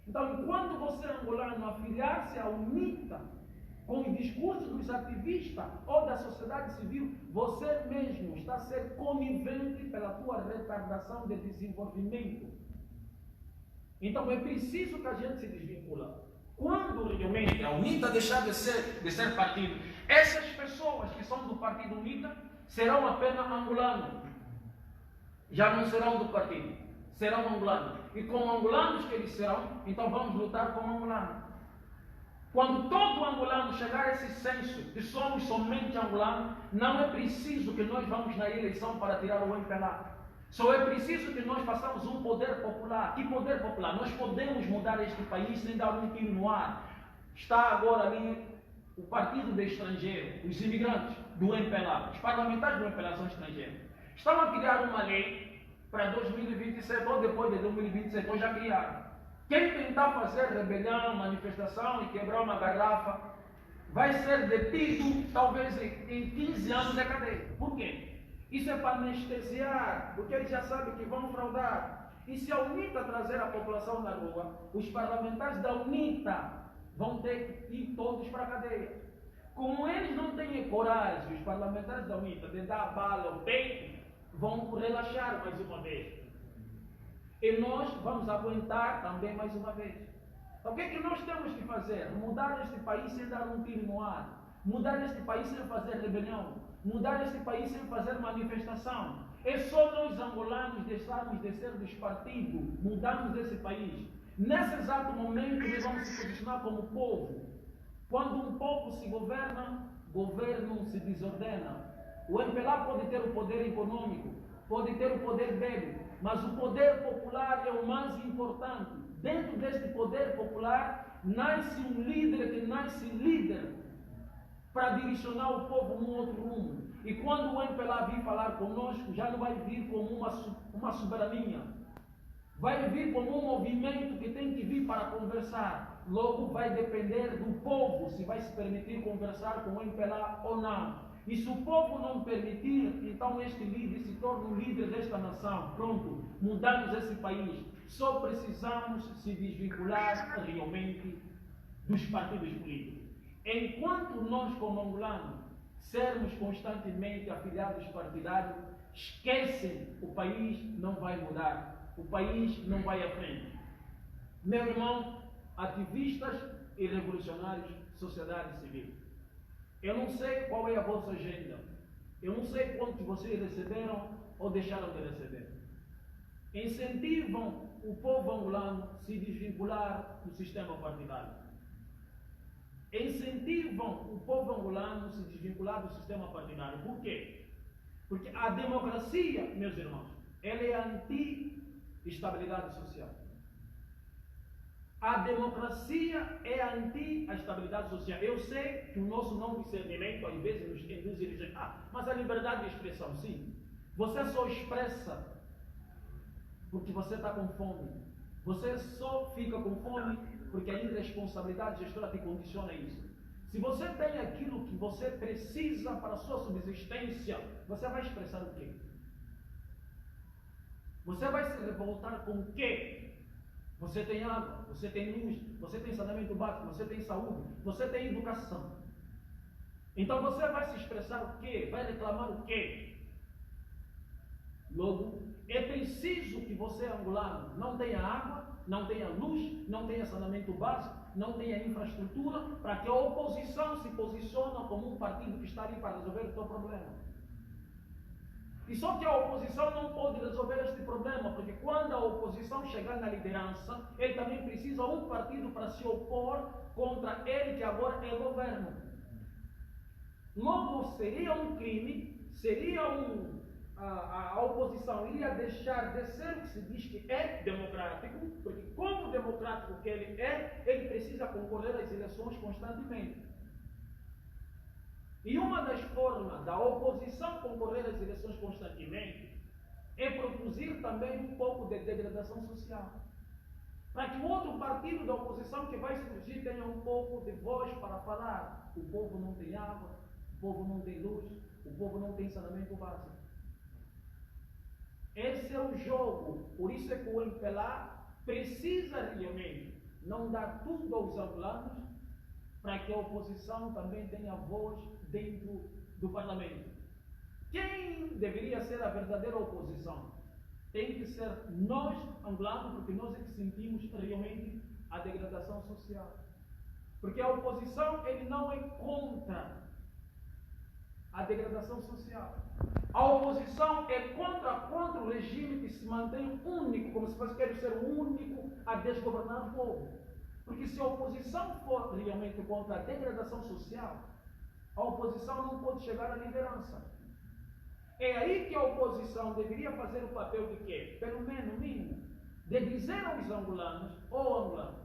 Então, enquanto você angolano afiliar-se à UNITA com o discurso dos ativistas ou da sociedade civil, você mesmo está a ser conivente pela tua retardação de desenvolvimento. Então, é preciso que a gente se desvincula. Quando realmente a UNITA deixar de ser partido, essas pessoas que são do partido UNITA serão apenas angolanos. Já não serão do partido, serão angolanos. E como angolanos que eles serão, então vamos lutar como angolanos. Quando todo angolano chegar a esse senso de somos somente angolanos, não é preciso que nós vamos na eleição para tirar o MPLA. Só é preciso que nós façamos um poder popular. Que poder popular? Nós podemos mudar este país sem dar um tiro no ar. Está agora ali o partido de estrangeiro, os imigrantes do MPLA, os parlamentares do MPLA são estrangeiros. Estão a criar uma lei para 2027 ou depois de 2027, ou já criaram. Quem tentar fazer rebelião, manifestação e quebrar uma garrafa, vai ser detido talvez em 15 anos de cadeia. Por quê? Isso é para anestesiar, porque eles já sabem que vão fraudar. E se a UNITA trazer a população na rua, os parlamentares da UNITA vão ter que ir todos para a cadeia. Como eles não têm coragem, os parlamentares da UNITA, de dar a bala ao peito, vão relaxar mais uma vez. E nós vamos aguentar também mais uma vez. Então, o que é que nós temos que fazer? Mudar este país sem dar um tiro no ar. Mudar este país sem fazer rebelião. Mudar este país sem fazer manifestação. É só nós angolanos deixarmos de ser dos partidos, mudarmos esse país. Nesse exato momento, nós vamos se posicionar como povo. Quando um povo se governa, governo se desordena. O MPLA pode ter o poder econômico, pode ter o poder bélico, mas o poder popular é o mais importante. Dentro deste poder popular, nasce um líder que nasce líder para direcionar o povo num outro rumo. E quando o MPLA vir falar conosco, já não vai vir como uma soberania. Vai vir como um movimento que tem que vir para conversar. Logo vai depender do povo se vai se permitir conversar com o MPLA ou não. E se o povo não permitir, então este líder se torna o líder desta nação. Pronto, mudamos esse país. Só precisamos se desvincular realmente dos partidos políticos. Enquanto nós, como angolanos, sermos constantemente afiliados partidários, esquecem, o país não vai mudar, o país não vai à frente. Meu irmão, ativistas e revolucionários, sociedade civil, eu não sei qual é a vossa agenda, eu não sei quantos vocês receberam ou deixaram de receber? Incentivam o povo angolano a se desvincular do sistema partidário. Incentivam o povo angolano a se desvincular do sistema partidário. Por quê? Porque a democracia, meus irmãos, ela é anti-estabilidade social. A democracia é anti a estabilidade social. Eu sei que o nosso não discernimento, às vezes, nos induz a dizer, mas a liberdade de expressão, sim. Você só expressa porque você está com fome. Você só fica com fome porque a irresponsabilidade gestora te condiciona a isso. Se você tem aquilo que você precisa para a sua subsistência, você vai expressar o quê? Você vai se revoltar com o quê? Você tem água, você tem luz, você tem saneamento básico, você tem saúde, você tem educação. Então você vai se expressar o quê? Vai reclamar o quê? Logo, é preciso que você, angolano, não tenha água, não tenha luz, não tenha saneamento básico, não tenha infraestrutura, para que a oposição se posicione como um partido que está ali para resolver o seu problema. E só que a oposição não pode resolver este problema, porque quando a oposição chegar na liderança, ele também precisa de um partido para se opor contra ele que agora é governo. Logo, seria um crime, a oposição iria deixar de ser o que se diz que é democrático, porque como democrático que ele é, ele precisa concorrer às eleições constantemente. E uma das formas da oposição concorrer às eleições constantemente é produzir também um pouco de degradação social. Para que o outro partido da oposição que vai surgir tenha um pouco de voz para falar. O povo não tem água, o povo não tem luz, o povo não tem saneamento básico. Esse é o jogo. Por isso é que o MPLA precisa realmente não dar tudo aos angolanos para que a oposição também tenha voz dentro do parlamento. Quem deveria ser a verdadeira oposição? Tem que ser nós, angolanos, porque nós é que sentimos realmente a degradação social. Porque a oposição, ele não é contra a degradação social. A oposição é contra o regime que se mantém único, como se fosse querer ser o único a desgovernar o povo. Porque se a oposição for realmente contra a degradação social, a oposição não pode chegar à liderança. É aí que a oposição deveria fazer o papel de quê? Pelo menos, mínimo, de dizer aos angolanos, angolanos,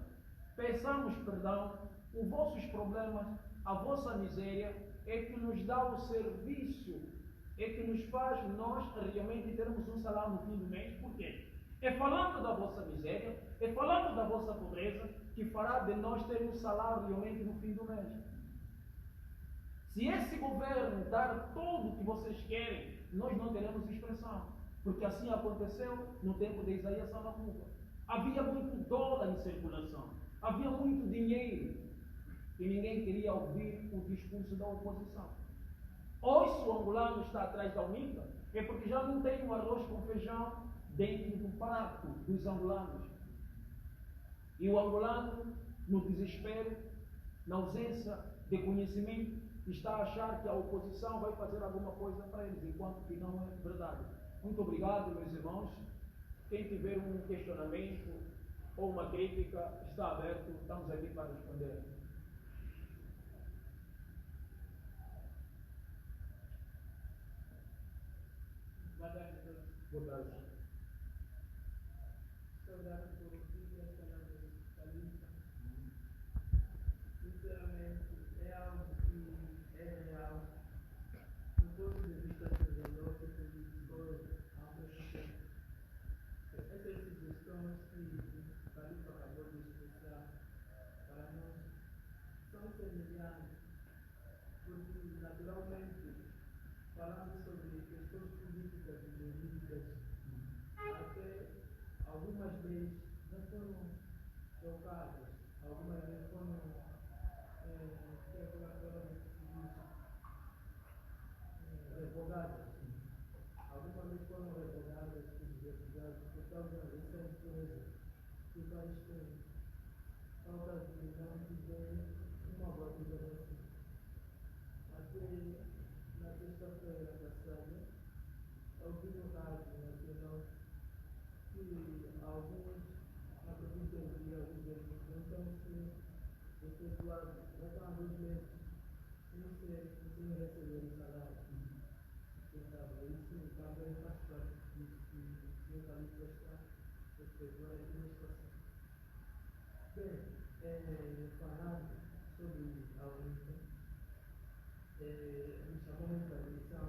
peçamos perdão, os vossos problemas, a vossa miséria, é que nos dá o serviço, é que nos faz nós realmente termos um salário no fim do mês. Por quê? É falando da vossa miséria, é falando da vossa pobreza, que fará de nós ter um salário realmente no fim do mês. Se esse governo dar tudo o que vocês querem, nós não teremos expressão. Porque assim aconteceu no tempo de Isaías Samacuba. Havia muito dólar em circulação, havia muito dinheiro, e ninguém queria ouvir o discurso da oposição. Hoje, se o angolano está atrás da UNITA, é porque já não tem um arroz com feijão dentro do prato dos angolanos. E o angolano, no desespero, na ausência de conhecimento, está a achar que a oposição vai fazer alguma coisa para eles, enquanto que não é verdade. Muito obrigado, meus irmãos. Quem tiver um questionamento ou uma crítica, está aberto, estamos aqui para responder. Boa tarde. Obrigado por ouvir essa lista. Sinceramente, é algo que é real. Do ponto de vista filosófico, político, essas sugestões que o Califa acabou de expressar para nós são semelhantes, porque naturalmente, falando sobre questões políticas e jurídicas, até algumas leis não foram trocadas, algumas leis foram revogadas. Algumas leis foram revogadas por causa dessa empresa que o país tem. Falta de não dizer uma batida assim. Até na sexta-feira passada, ouvi no rádio sem receber o salário. Isso também faz parte disso que o senhor Calixto está efetuando aqui na situação. Bem, falando sobre a UNITA, me chamou muita atenção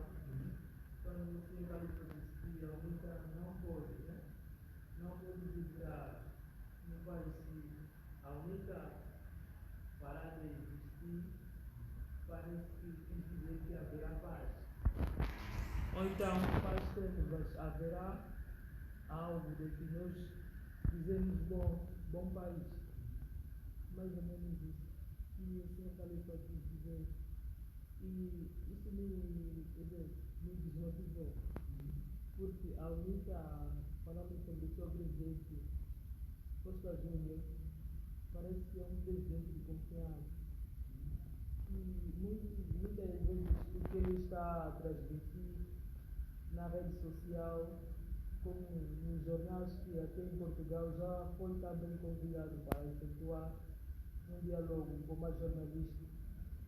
quando o senhor Calixto disse que a UNITA não pode, né? Não pode virar no país que a UNITA parar de existir, parece que quis dizer que haverá paz. Ou então, paz temos, haverá algo de que nós fizemos bom país. Mais ou menos isso. E o senhor Calixto quis dizer. E isso me desmotivou. Porque a UNITA, falando sobre o seu presidente Costa Júnior, parece que é um presidente de confiança. E muitas vezes o que ele está a transmitir na rede social, como nos jornais que até em Portugal já foi também convidado para efetuar um diálogo com mais jornalistas.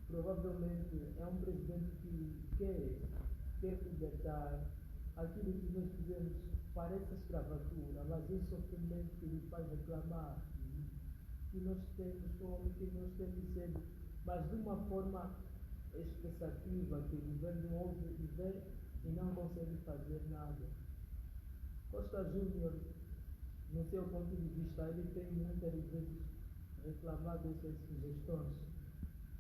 Provavelmente é um presidente que quer libertar. Aquilo que nós fizemos parece escravatura, mas é o sofrimento que ele faz reclamar. Que nós temos fome, que nós temos sede, mas de uma forma expressativa, que ele vem de um outro e vê e não consegue fazer nada. Costa Júnior, no seu ponto de vista, ele tem muitas vezes reclamado dessas sugestões.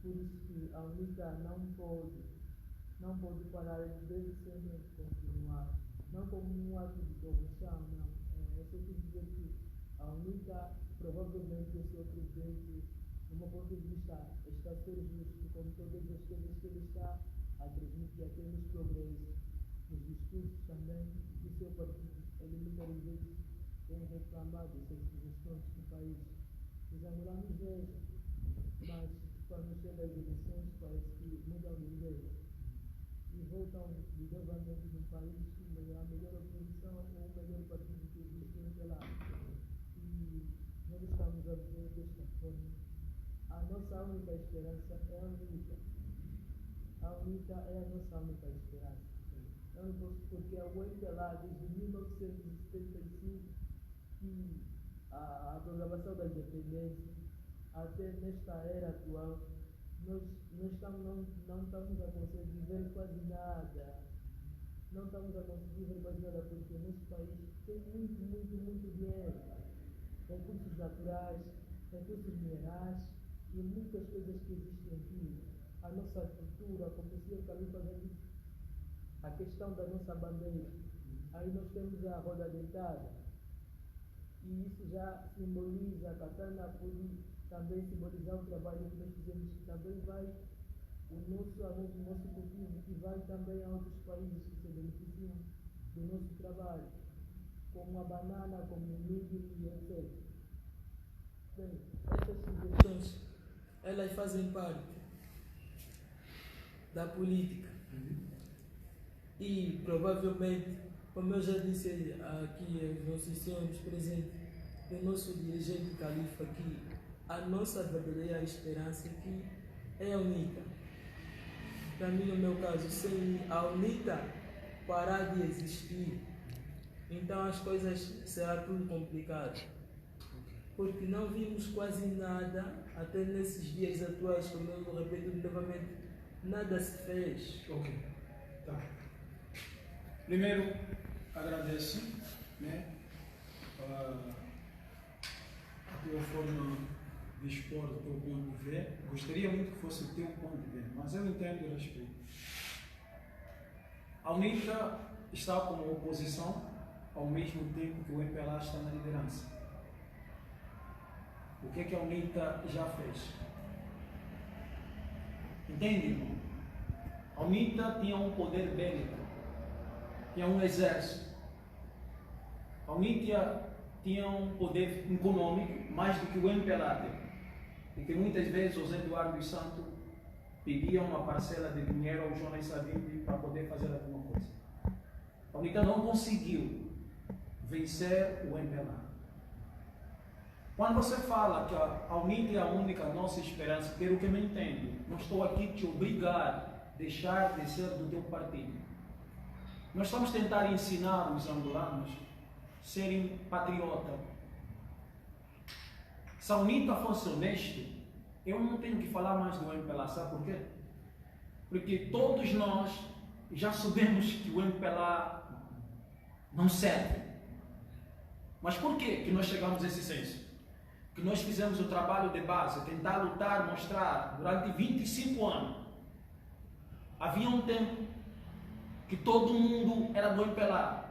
Por isso que a UNITA não pode parar, ele deve sempre continuar. Não como um ato de corrupção, não. Eu só quis dizer que a UNITA, provavelmente, o seu presidente, do meu ponto de vista, está a ser justo com todas as coisas que ele está a transmitir até nos progressos, nos discursos também do seu partido. Ele muitas vezes tem reclamado dessas sugestões do país. Os angolanos vejam, mas quando chega as eleições parece que mudam de ideia e voltam de novamente no país a melhor oposição ou o melhor partido que existe até lá. E nós estamos a ver desta forma. A nossa única esperança é a UNITA. A UNITA é a nossa única esperança. Porque a UNITA lá, desde 1975, que a programação da independência, até nesta era atual, nós não estamos a conseguir ver quase nada. Não estamos a conseguir ver quase nada porque o nosso país tem muito dinheiro. Recursos naturais, recursos minerais e muitas coisas que existem aqui. A nossa cultura, como o senhor Calixto disse, a questão da nossa bandeira. Aí nós temos a roda dentada. E isso já simboliza, a katana pode também simbolizar o trabalho que nós fizemos, que também vai o nosso cultivo, que vai também a outros países que se beneficiam do nosso trabalho, como a banana, como o milho e etc. Bem, essas sugestões, elas fazem parte da política. E provavelmente, como eu já disse aqui aos nossos senhores presentes, o nosso dirigente Calixto aqui, a nossa verdadeira esperança aqui é a UNITA. Para mim, no meu caso, se a UNITA parar de existir, então as coisas serão tudo complicado. Porque não vimos quase nada, até nesses dias atuais, como eu repito novamente, nada se fez. Ok, tá. Primeiro, agradeço, né, a tua forma de expor o teu ponto de ver. Gostaria muito que fosse o teu ponto de ver, mas eu entendo e respeito. A UNITA está como oposição ao mesmo tempo que o MPLA está na liderança. O que é que a UNITA já fez? Entende, irmão? A UNITA tinha um poder bélico, tinha um exército. A UNITA tinha um poder econômico mais do que o MPLA tem. E que muitas vezes o José Eduardo dos Santos pedia uma parcela de dinheiro ao Jonas Savimbi para poder fazer alguma coisa. A UNITA não conseguiu vencer o MPLA. Quando você fala que a UNITA é a única nossa esperança, pelo que eu me entendo, não estou aqui te obrigar a deixar de ser do teu partido. Nós estamos a tentar ensinar os angolanos a serem patriotas. Se a UNITA fosse honesta, eu não tenho que falar mais do MPLA, sabe por quê? Porque todos nós já sabemos que o MPLA não serve. Mas por que nós chegamos a esse senso? Que nós fizemos o trabalho de base, tentar lutar, mostrar, durante 25 anos. Havia um tempo que todo mundo era do MPLA.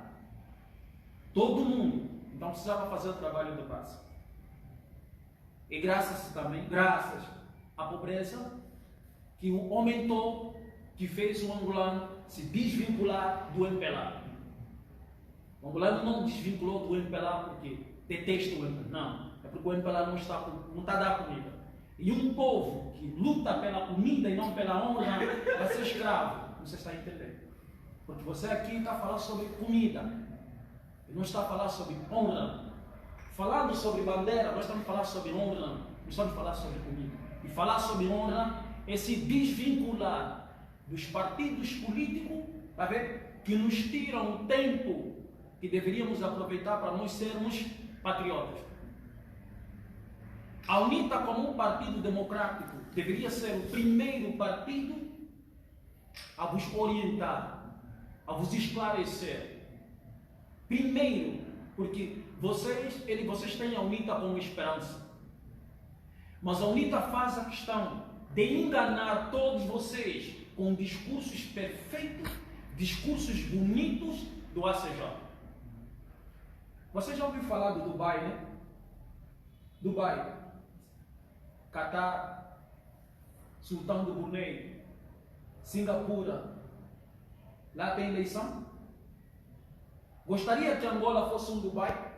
Todo mundo. Então precisava fazer o trabalho de base. E graças à pobreza, que aumentou, que fez o angolano se desvincular do MPLA. O angolano não desvinculou do MPLA porque detesta o MPLA, não. É porque o MPLA não está a dar comida. E um povo que luta pela comida e não pela honra vai ser escravo. Você está entendendo? Porque você aqui está falando sobre comida. E não está a falar sobre honra. Falando sobre bandeira, nós estamos a falar sobre honra. Não estamos a falar sobre comida. E falar sobre honra é se desvincular dos partidos políticos, tá vendo? Que nos tiram o tempo que deveríamos aproveitar para nós sermos patriotas. A UNITA, como um partido democrático, deveria ser o primeiro partido a vos orientar, a vos esclarecer. Primeiro, porque vocês têm a UNITA como esperança. Mas a UNITA faz a questão de enganar todos vocês com discursos perfeitos, discursos bonitos do ACJ. Você já ouviu falar do Dubai, né? Dubai, Catar, Sultão do Brunei, Singapura. Lá tem eleição? Gostaria que Angola fosse um Dubai?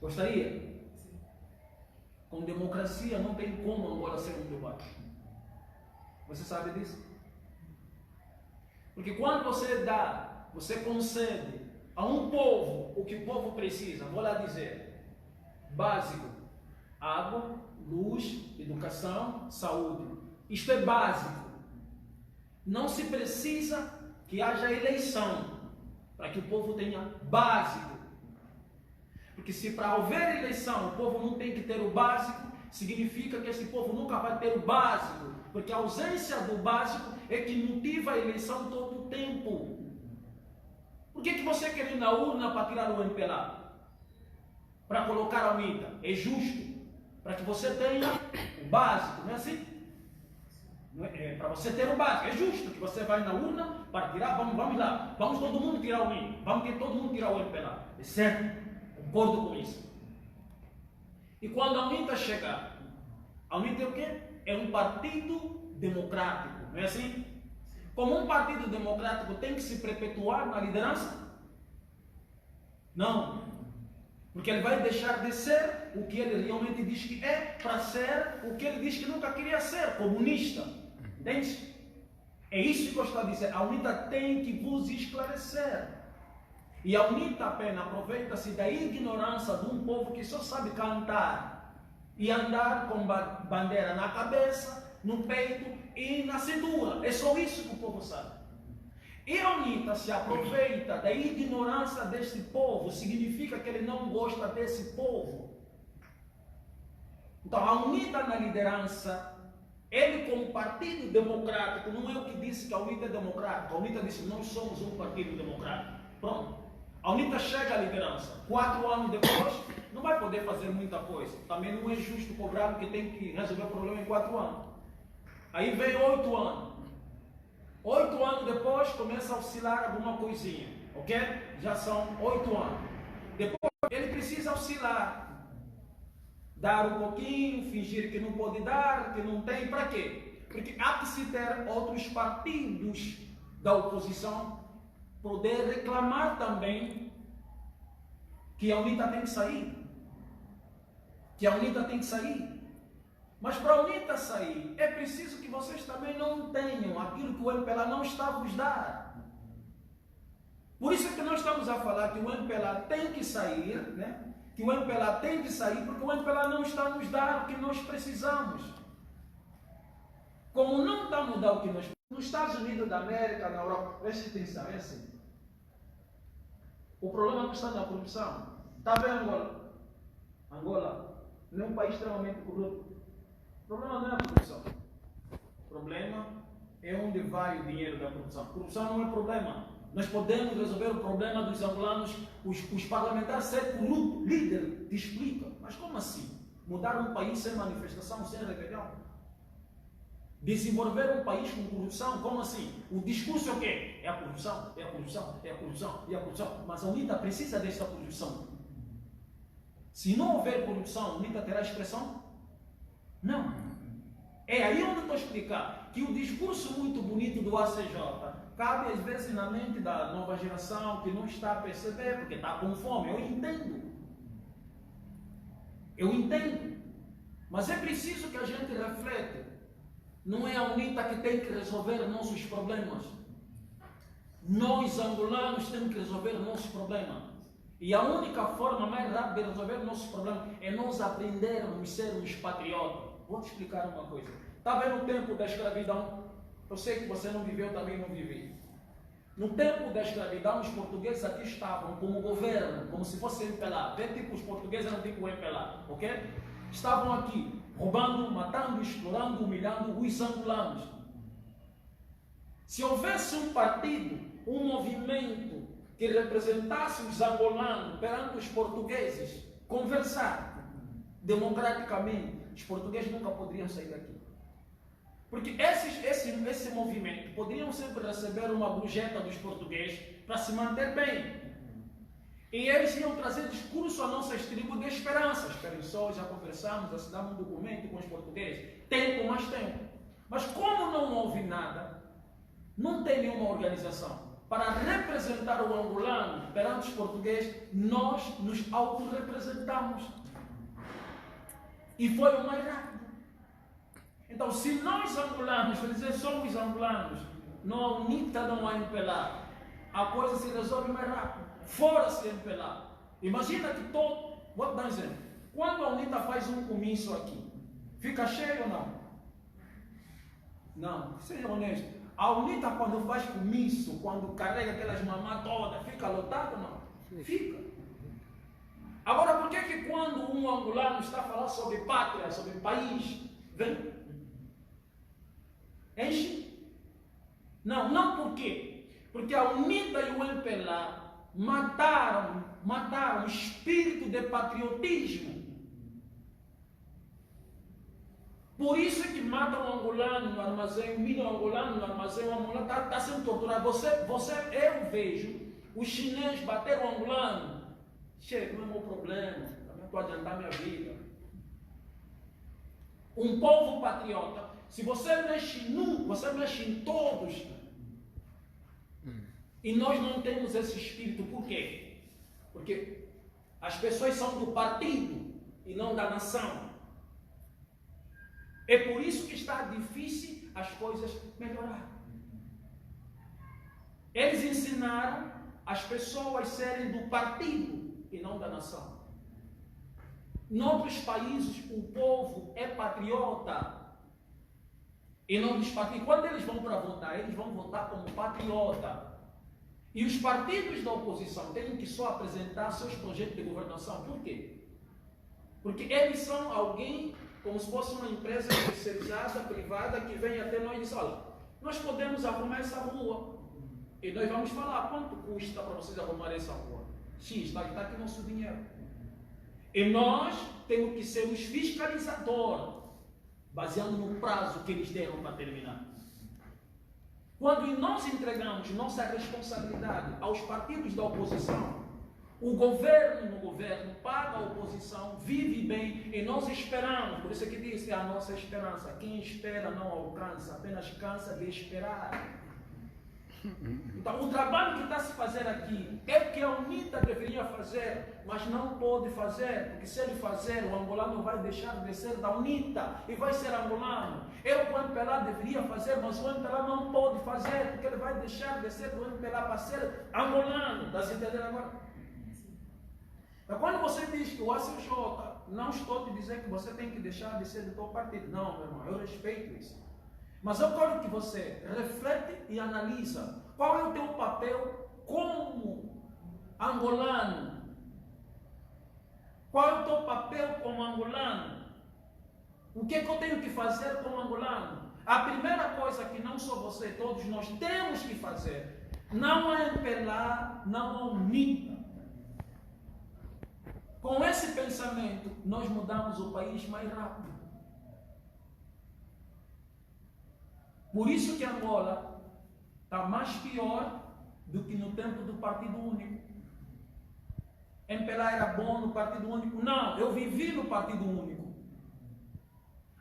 Gostaria? Com democracia não tem como Angola ser um Dubai. Você sabe disso? Porque quando você concede a um povo o que o povo precisa, vou lá dizer, básico, água, luz, educação, saúde. Isto é básico. Não se precisa que haja eleição para que o povo tenha básico. Porque se para haver eleição o povo não tem que ter o básico, significa que esse povo nunca vai ter o básico. Porque a ausência do básico é que motiva a eleição todo o tempo. Por que você quer ir na urna para tirar o MPLA? Para colocar a UNITA? É justo. Para que você tenha o básico, não é assim? Para você ter o básico, é justo que você vai na urna para tirar, vamos lá, vamos todo mundo tirar o UNITA, vamos todo mundo tirar o MPLA. É certo? Concordo com isso. E quando a UNITA chegar, a UNITA é o quê? É um partido democrático, não é assim? Como um partido democrático tem que se perpetuar na liderança? Não. Porque ele vai deixar de ser o que ele realmente diz que é para ser o que ele diz que nunca queria ser, comunista. Entende? É isso que eu estou a dizer. A UNITA tem que vos esclarecer. E a UNITA apenas aproveita-se da ignorância de um povo que só sabe cantar e andar com bandeira na cabeça, no peito e na cintura. É só isso que o povo sabe. E a UNITA se aproveita da ignorância deste povo, significa que ele não gosta desse povo. Então a UNITA na liderança, ele como partido democrático, não é o que disse que a UNITA é democrática. A UNITA disse, nós somos um partido democrático. Pronto. A UNITA chega à liderança, 4 anos depois, não vai poder fazer muita coisa. Também não é justo cobrar porque tem que resolver o problema em 4 anos. Aí vem 8 anos. 8 anos depois começa a oscilar alguma coisinha, ok? Já são 8 anos. Depois ele precisa oscilar. Dar um pouquinho, fingir que não pode dar, que não tem. Para quê? Porque há que se ter outros partidos da oposição poder reclamar também que a UNITA tem que sair. Que a UNITA tem que sair. Mas para a UNITA sair, é preciso que vocês também não tenham aquilo que o MPLA não está a vos dar. Por isso é que nós estamos a falar que o MPLA tem que sair, né? que o MPLA tem de sair porque o MPLA não está a nos dar o que nós precisamos. Como não está a nos dar o que nós precisamos. Nos Estados Unidos da América, na Europa, preste atenção, é assim. O problema não está na corrupção. Está vendo Angola? Angola não é um país extremamente corrupto. O problema não é a corrupção. O problema é onde vai o dinheiro da corrupção. Corrupção não é problema. Nós podemos resolver o problema dos angolanos, os parlamentares ser corruptos. Líder te explica. Mas como assim? Mudar um país sem manifestação, sem rebelião? Desenvolver um país com corrupção, como assim? O discurso é o quê? É a corrupção, é a corrupção, é a corrupção, é a corrupção. Mas a UNITA precisa desta corrupção. Se não houver corrupção, a UNITA terá expressão? Não. É aí onde eu estou a explicar que o discurso muito bonito do ACJ cabe às vezes na mente da nova geração que não está a perceber, porque está com fome. Eu entendo. Eu entendo. Mas é preciso que a gente reflete. Não é a UNITA que tem que resolver nossos problemas. Nós, angolanos, temos que resolver nossos problemas. E a única forma mais rápida de resolver nossos problemas é nós aprendermos a sermos patriotas. Vou te explicar uma coisa. Está vendo o tempo da escravidão? Eu sei que você não viveu, também não vivi. No tempo da escravidão, os portugueses aqui estavam como governo, como se fosse MPLA. Vê tipo os portugueses, não tipo MPLA, ok? Estavam aqui, roubando, matando, explorando, humilhando os angolanos. Se houvesse um partido, um movimento que representasse os angolanos perante os portugueses, conversar democraticamente, os portugueses nunca poderiam sair daqui. Porque esse movimento poderiam sempre receber uma gorjeta dos portugueses para se manter bem. E eles iam trazer discurso a nossas tribos de esperança. Esperem só, já conversamos, assinamos um documento com os portugueses. Tempo, mais tempo. Mas como não houve nada, não tem nenhuma organização para representar o angolano perante os portugueses, nós nos autorrepresentamos. E foi o mais rápido. Então, se nós angolanos, quer dizer, somos angolanos, não há UNITA, não há MPLA, a coisa se resolve mais rápido. Fora se MPLA. Imagina que todo. Vou dar um exemplo. Quando a UNITA faz um comício aqui, fica cheio ou não? Não, seja honesto. A UNITA, quando faz comício, quando carrega aquelas mamás todas, fica lotado ou não? Fica. Agora, por que quando um angolano está a falar sobre pátria, sobre país, vem? Enche? Não, não por quê? Porque a UNITA e o MPLA mataram o espírito de patriotismo. Por isso é que matam o angolano no armazém, humilham o angolano no armazém, o angolano está sendo torturado. Eu vejo o chinês bater o angolano. Chega, não é meu problema, também estou a adiantar minha vida. Um povo patriota, se você mexe num, você mexe em todos. E nós não temos esse espírito, por quê? Porque as pessoas são do partido e não da nação. É por isso que está difícil as coisas melhorar. Eles ensinaram as pessoas a serem do partido e não da nação. Noutros países o povo é patriota e não dos partidos. Quando eles vão para votar, eles vão votar como patriota. E os partidos da oposição têm que só apresentar seus projetos de governação. Por quê? Porque eles são alguém, como se fosse uma empresa especializada, privada, que vem até nós e diz, olha, nós podemos arrumar essa rua. E nós vamos falar, quanto custa para vocês arrumar essa rua? X, está aqui nosso dinheiro. E nós temos que ser os fiscalizadores, baseando no prazo que eles deram para terminar. Quando nós entregamos nossa responsabilidade aos partidos da oposição, o governo no governo paga a oposição, vive bem e nós esperamos. Por isso é que diz, é a nossa esperança. Quem espera não alcança, apenas cansa de esperar. Então, o trabalho que está a se fazer aqui é o que a UNITA deveria fazer, mas não pode fazer, porque se ele fazer, o angolano vai deixar de ser da UNITA e vai ser angolano. O MPLA deveria fazer, mas o MPLA não pode fazer, porque ele vai deixar de ser do MPLA para ser angolano. Está se entendendo agora? Então, quando você diz que o ACJ, não estou te dizendo que você tem que deixar de ser do teu partido. Não, meu irmão, eu respeito isso. Mas eu quero que você reflete e analisa qual é o teu papel como angolano. Qual é o teu papel como angolano? O que é que eu tenho que fazer como angolano? A primeira coisa que não só você, todos nós temos que fazer, não é apelar, não é unir. Com esse pensamento, nós mudamos o país mais rápido. Por isso que Angola está mais pior do que no tempo do Partido Único. MPLA era bom no Partido Único? Não, eu vivi no Partido Único.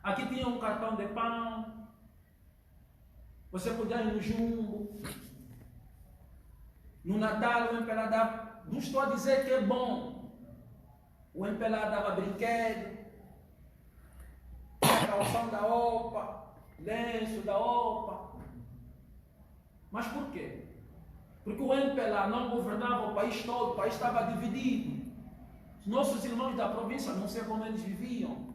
Aqui tinha um cartão de pão, você podia ir no Jumbo. No Natal o MPLA dava, não estou a dizer que é bom, o MPLA dava brinquedo, calção da OPA, lenço da OPA. Mas por quê? Porque o MPLA não governava o país todo, o país estava dividido. Os nossos irmãos da província, não sei como eles viviam,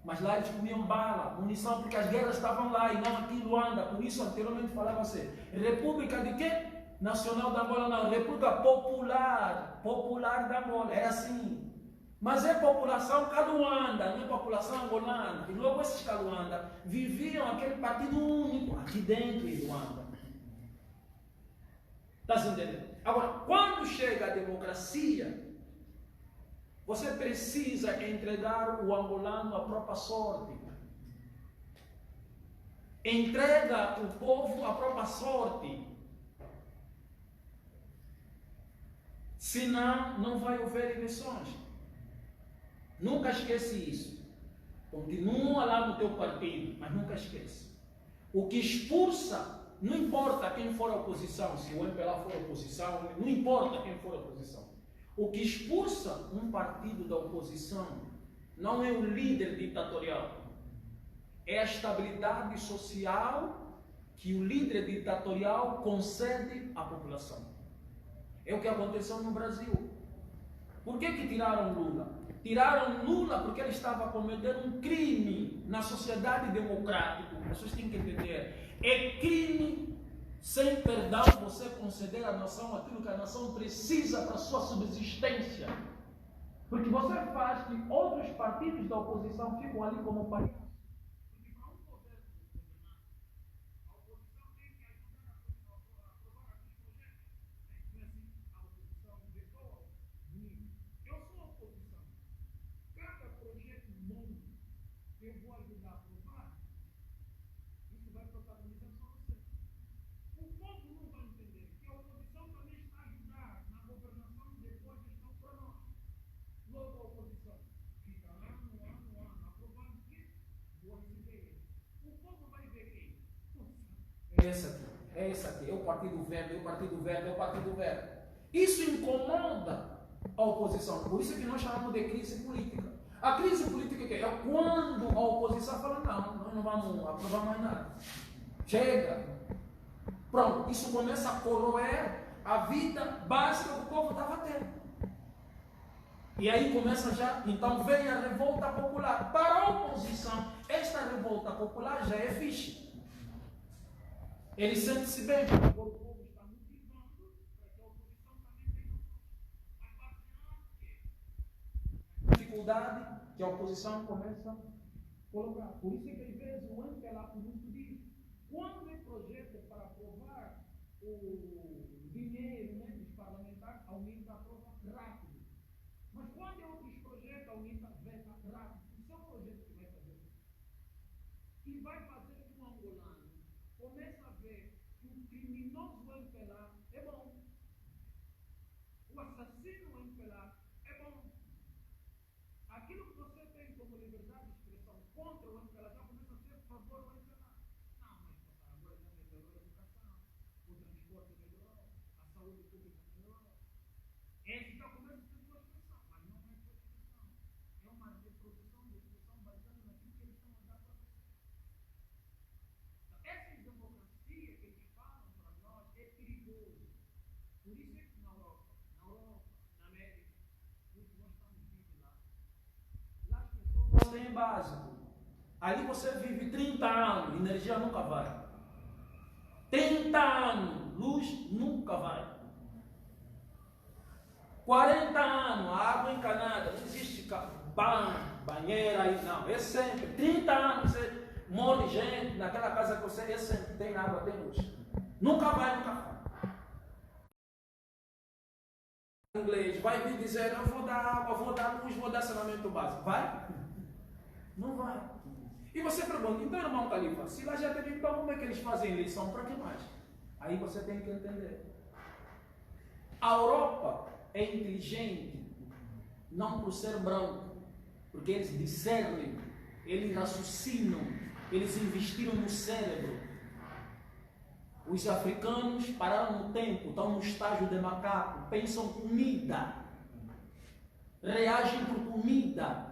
mas lá eles comiam bala, munição, porque as guerras estavam lá e não aqui em Luanda. Por isso anteriormente falava-se República de quê? Nacional da Angola, não, República Popular, Popular da Angola, era assim. Mas é população caluanda, não é população angolana. E logo esses caluanda viviam aquele partido único aqui dentro em Luanda. Está se entendendo? Agora, quando chega a democracia, você precisa entregar o angolano à própria sorte. Entrega o povo à própria sorte. Senão, não vai haver eleições. Nunca esquece isso. Continua lá no teu partido, mas nunca esquece. O que expulsa, não importa quem for a oposição, se o MPLA for a oposição, não importa quem for a oposição. O que expulsa um partido da oposição não é o líder ditatorial, é a estabilidade social que o líder ditatorial concede à população. É o que aconteceu no Brasil. Por que tiraram Lula? Tiraram Lula porque ele estava cometendo um crime na sociedade democrática. Vocês têm que entender. É crime sem perdão você conceder à nação aquilo que a nação precisa para a sua subsistência. Porque você faz que outros partidos da oposição ficam ali como palhaços. Porque para um governo governar, a oposição tem que ajudar a aprovar aqueles projetos. Não é assim? A oposição vetou bonito. Eu sou a oposição. Cada projeto bom que eu vou ajudar a aprovar, isso vai protagonizar só você. O povo não vai entender que a oposição também está a ajudar na governação depois de gestão para nós. Logo a oposição fica ano, aprovando o quê? Boas ideias. O povo vai ver quem? É esse aqui, é o Partido Verde, é o Partido Verde, é o Partido Verde. Isso incomoda a oposição. Por isso é que nós chamamos de crise política. A crise política é quando a oposição fala, não, nós não vamos aprovar mais nada. Chega. Pronto, isso começa a corroer a vida básica que o povo estava tendo. E aí começa já, então vem a revolta popular. Para a oposição, esta revolta popular já é fixe. Ele sente-se bem, porque o povo está motivando para que a oposição também tenha a dificuldade que a oposição começa a colocar. Por isso é que às vezes o MPLA por muito diz, quando é projeto para aprovar o dinheiro, né, dos parlamentares, a UNITA aprova rápido. Mas quando é outros projetos, a UNITA veta rápido. Isso é um projeto que vai fazer. E vai fazer que um angolano começa a ver que o criminoso MPLA é bom. O assassino MPLA é bom. Aquilo que você tem como liberdade de expressão contra o MPLA já começa a ser a favor do MPLA. Não, mas agora já melhorou a educação, o transporte melhorou, a saúde pública melhorou. Esse já começa a ser sua expressão, mas não é sua expressão. É uma reprodução de expressão baseada naquilo que eles estão a dar para você. Então, essa democracia que eles falam para nós é perigoso. Por isso é que na Europa, na América, nós básico. Ali você vive 30 anos, energia nunca vai. 30 anos, luz nunca vai. 40 anos, água encanada, não existe banheira aí, não. É sempre. 30 anos, você morre gente naquela casa que você é sempre. Tem água, tem luz. Nunca vai, nunca vai. Inglês, vai vir dizer, eu vou dar água, vou dar luz, vou dar saneamento básico. Vai? Não vai. E você pergunta, então, irmão Califa, se lá já teve, então como é que eles fazem eleição? Para que mais? Aí você tem que entender. A Europa é inteligente, não por ser branco, porque eles discernem, eles raciocinam, eles investiram no cérebro. Os africanos pararam no tempo, estão no estágio de macaco, pensam comida, reagem por comida.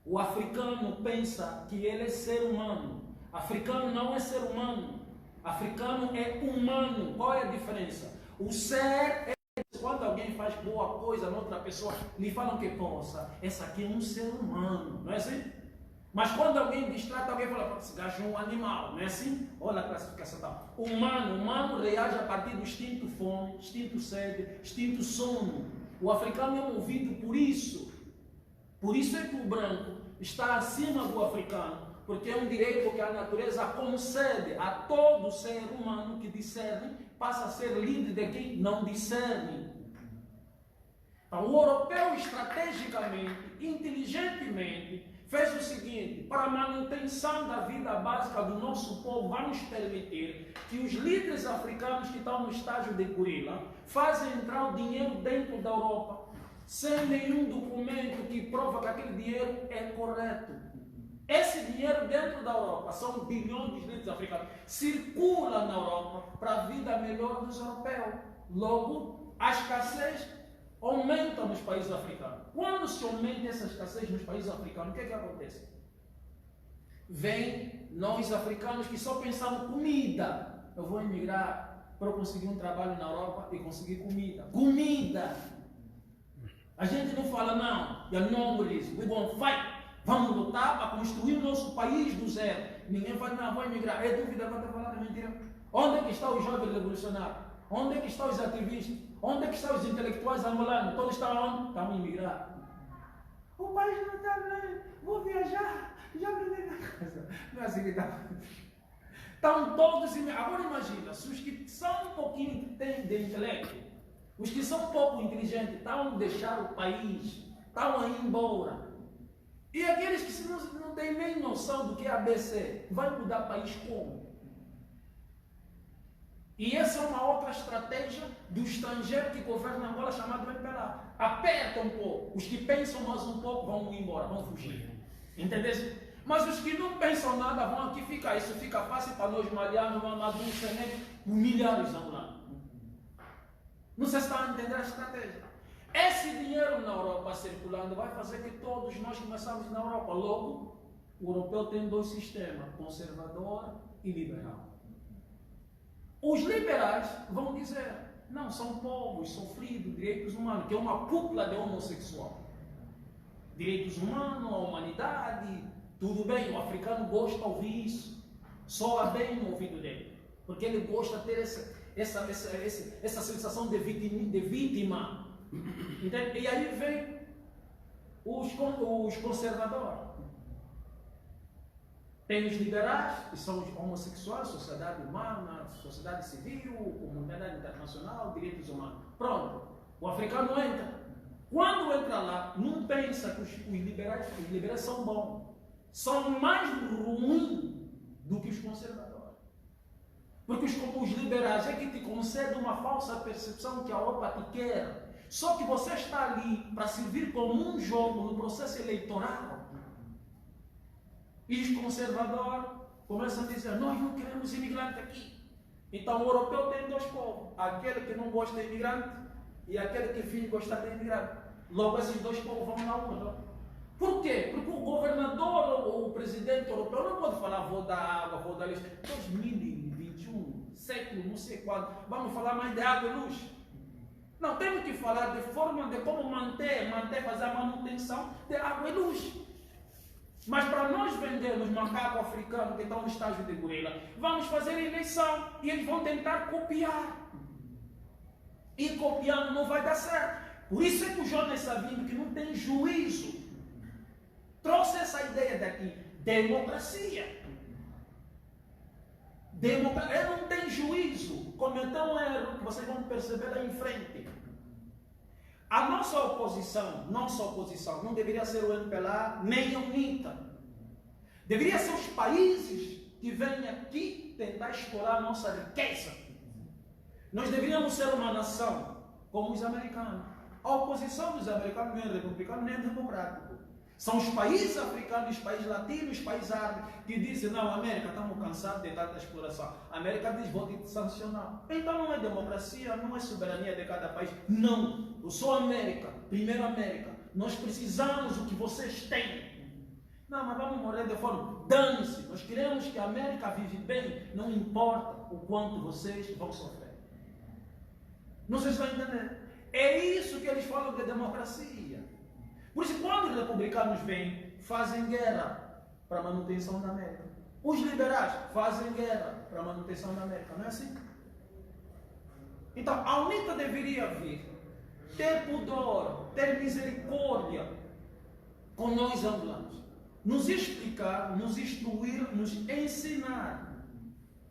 O africano pensa que ele é ser humano. Africano não é ser humano. Africano é humano. Qual é a diferença? O ser é... Quando alguém faz boa coisa na outra pessoa, lhe falam que, poxa, essa aqui é um ser humano. Não é assim? Mas quando alguém distrata, alguém fala, esse gajo é um animal. Não é assim? Olha a classificação tal. Humano reage a partir do instinto fome, instinto sede, instinto sono. O africano é movido por isso. Por isso é que o branco está acima do africano, porque é um direito que a natureza concede a todo ser humano que discerne, passa a ser livre de quem não discerne. Então, o europeu, estrategicamente, inteligentemente, fez o seguinte: para a manutenção da vida básica do nosso povo, vamos permitir que os líderes africanos que estão no estágio de gorila fazem entrar o dinheiro dentro da Europa, sem nenhum documento que prova que aquele dinheiro é correto. Esse dinheiro dentro da Europa, são bilhões de líderes africanos, circula na Europa para a vida melhor dos europeus. Logo, a escassez aumenta nos países africanos. Quando se aumenta essa escassez nos países africanos, o que é que acontece? Vem nós africanos que só pensamos comida. Eu vou emigrar para conseguir um trabalho na Europa e conseguir comida. Comida! A gente não fala, não, eu não disso, we gonna fight. Vamos lutar para construir o nosso país do zero. Ninguém fala, não, vou emigrar. É dúvida, vai falar mentira. Onde é que estão os jovens revolucionários? Onde é que estão os ativistas? Onde é que estão os intelectuais angolanos? Todos estão onde? Estão a emigrar. O país não está bem, vou viajar, já aprendi na casa. Não é assim que está. Estão todos imigrando. Agora imagina, se os que são um pouquinho que têm de intelecto, os que são pouco inteligentes, estão a deixar o país, estão a ir embora. E aqueles que não têm nem noção do que é ABC, vai mudar o país como? E essa é uma outra estratégia do estrangeiro que governa Angola, chamado MPLA. Aperta um pouco. Os que pensam mais um pouco vão embora, vão fugir. Entendeu? Mas os que não pensam nada vão aqui ficar. Isso fica fácil para nós malharmos, Mamadou, Senegal, humilhar os angolanos. Não se está a entender a estratégia. Esse dinheiro na Europa circulando vai fazer que todos nós começamos na Europa. Logo, o europeu tem dois sistemas, conservador e liberal. Os liberais vão dizer, não, são povos sofridos, direitos humanos, que é uma cúpula de homossexual. Direitos humanos, a humanidade, tudo bem, o africano gosta de ouvir isso, soa bem no ouvido dele, porque ele gosta de ter essa sensação de vítima. Entende? E aí vem os conservadores. Tem os liberais, que são os homossexuais, sociedade humana, sociedade civil, comunidade internacional, direitos humanos. Pronto, o africano entra. Quando entra lá, não pensa que os liberais são bons. São mais ruins do que os conservadores. Porque os liberais é que te concedem uma falsa percepção que a Europa te quer. Só que você está ali para servir como um jogo no processo eleitoral. E os conservadores começam a dizer, nós não queremos imigrante aqui. Então o europeu tem dois povos, aquele que não gosta de imigrante e aquele que finge gostar de imigrante. Logo esses dois povos vão na uma. Por quê? Porque o governador ou o presidente europeu não pode falar, vou dar água, vou dar luz. 2021, século não sei quando, vamos falar mais de água e luz. Não, temos que falar de forma de como manter, fazer a manutenção de água e luz. Mas para nós vendermos macaco africano que está no estágio de gorila, vamos fazer eleição e eles vão tentar copiar. E copiando não vai dar certo. Por isso é que o Jonas Savimbi, que não tem juízo, trouxe essa ideia daqui, democracia. Ele não tem juízo, cometeu um erro que vocês vão perceber lá em frente. A nossa oposição não deveria ser o MPLA nem a UNITA. Deveria ser os países que vêm aqui tentar explorar a nossa riqueza. Nós deveríamos ser uma nação como os americanos. A oposição dos americanos nem é republicana nem é democrático. São os países africanos, os países latinos, os países árabes que dizem, não, América, estamos cansados de tanta exploração. A América diz, vou te sancionar. Então não é democracia, não é soberania de cada país. Não, eu sou América, primeiro América. Nós precisamos do que vocês têm. Não, mas vamos morrer de fome. Dane-se, nós queremos que a América vive bem, não importa o quanto vocês vão sofrer. Não sei se vão entender. É isso que eles falam de democracia. Por isso, quando os republicanos vêm, fazem guerra para a manutenção da América. Os liberais fazem guerra para a manutenção da América. Não é assim? Então, a UNITA deveria vir, ter pudor, ter misericórdia com nós angolanos. Nos explicar, nos instruir, nos ensinar,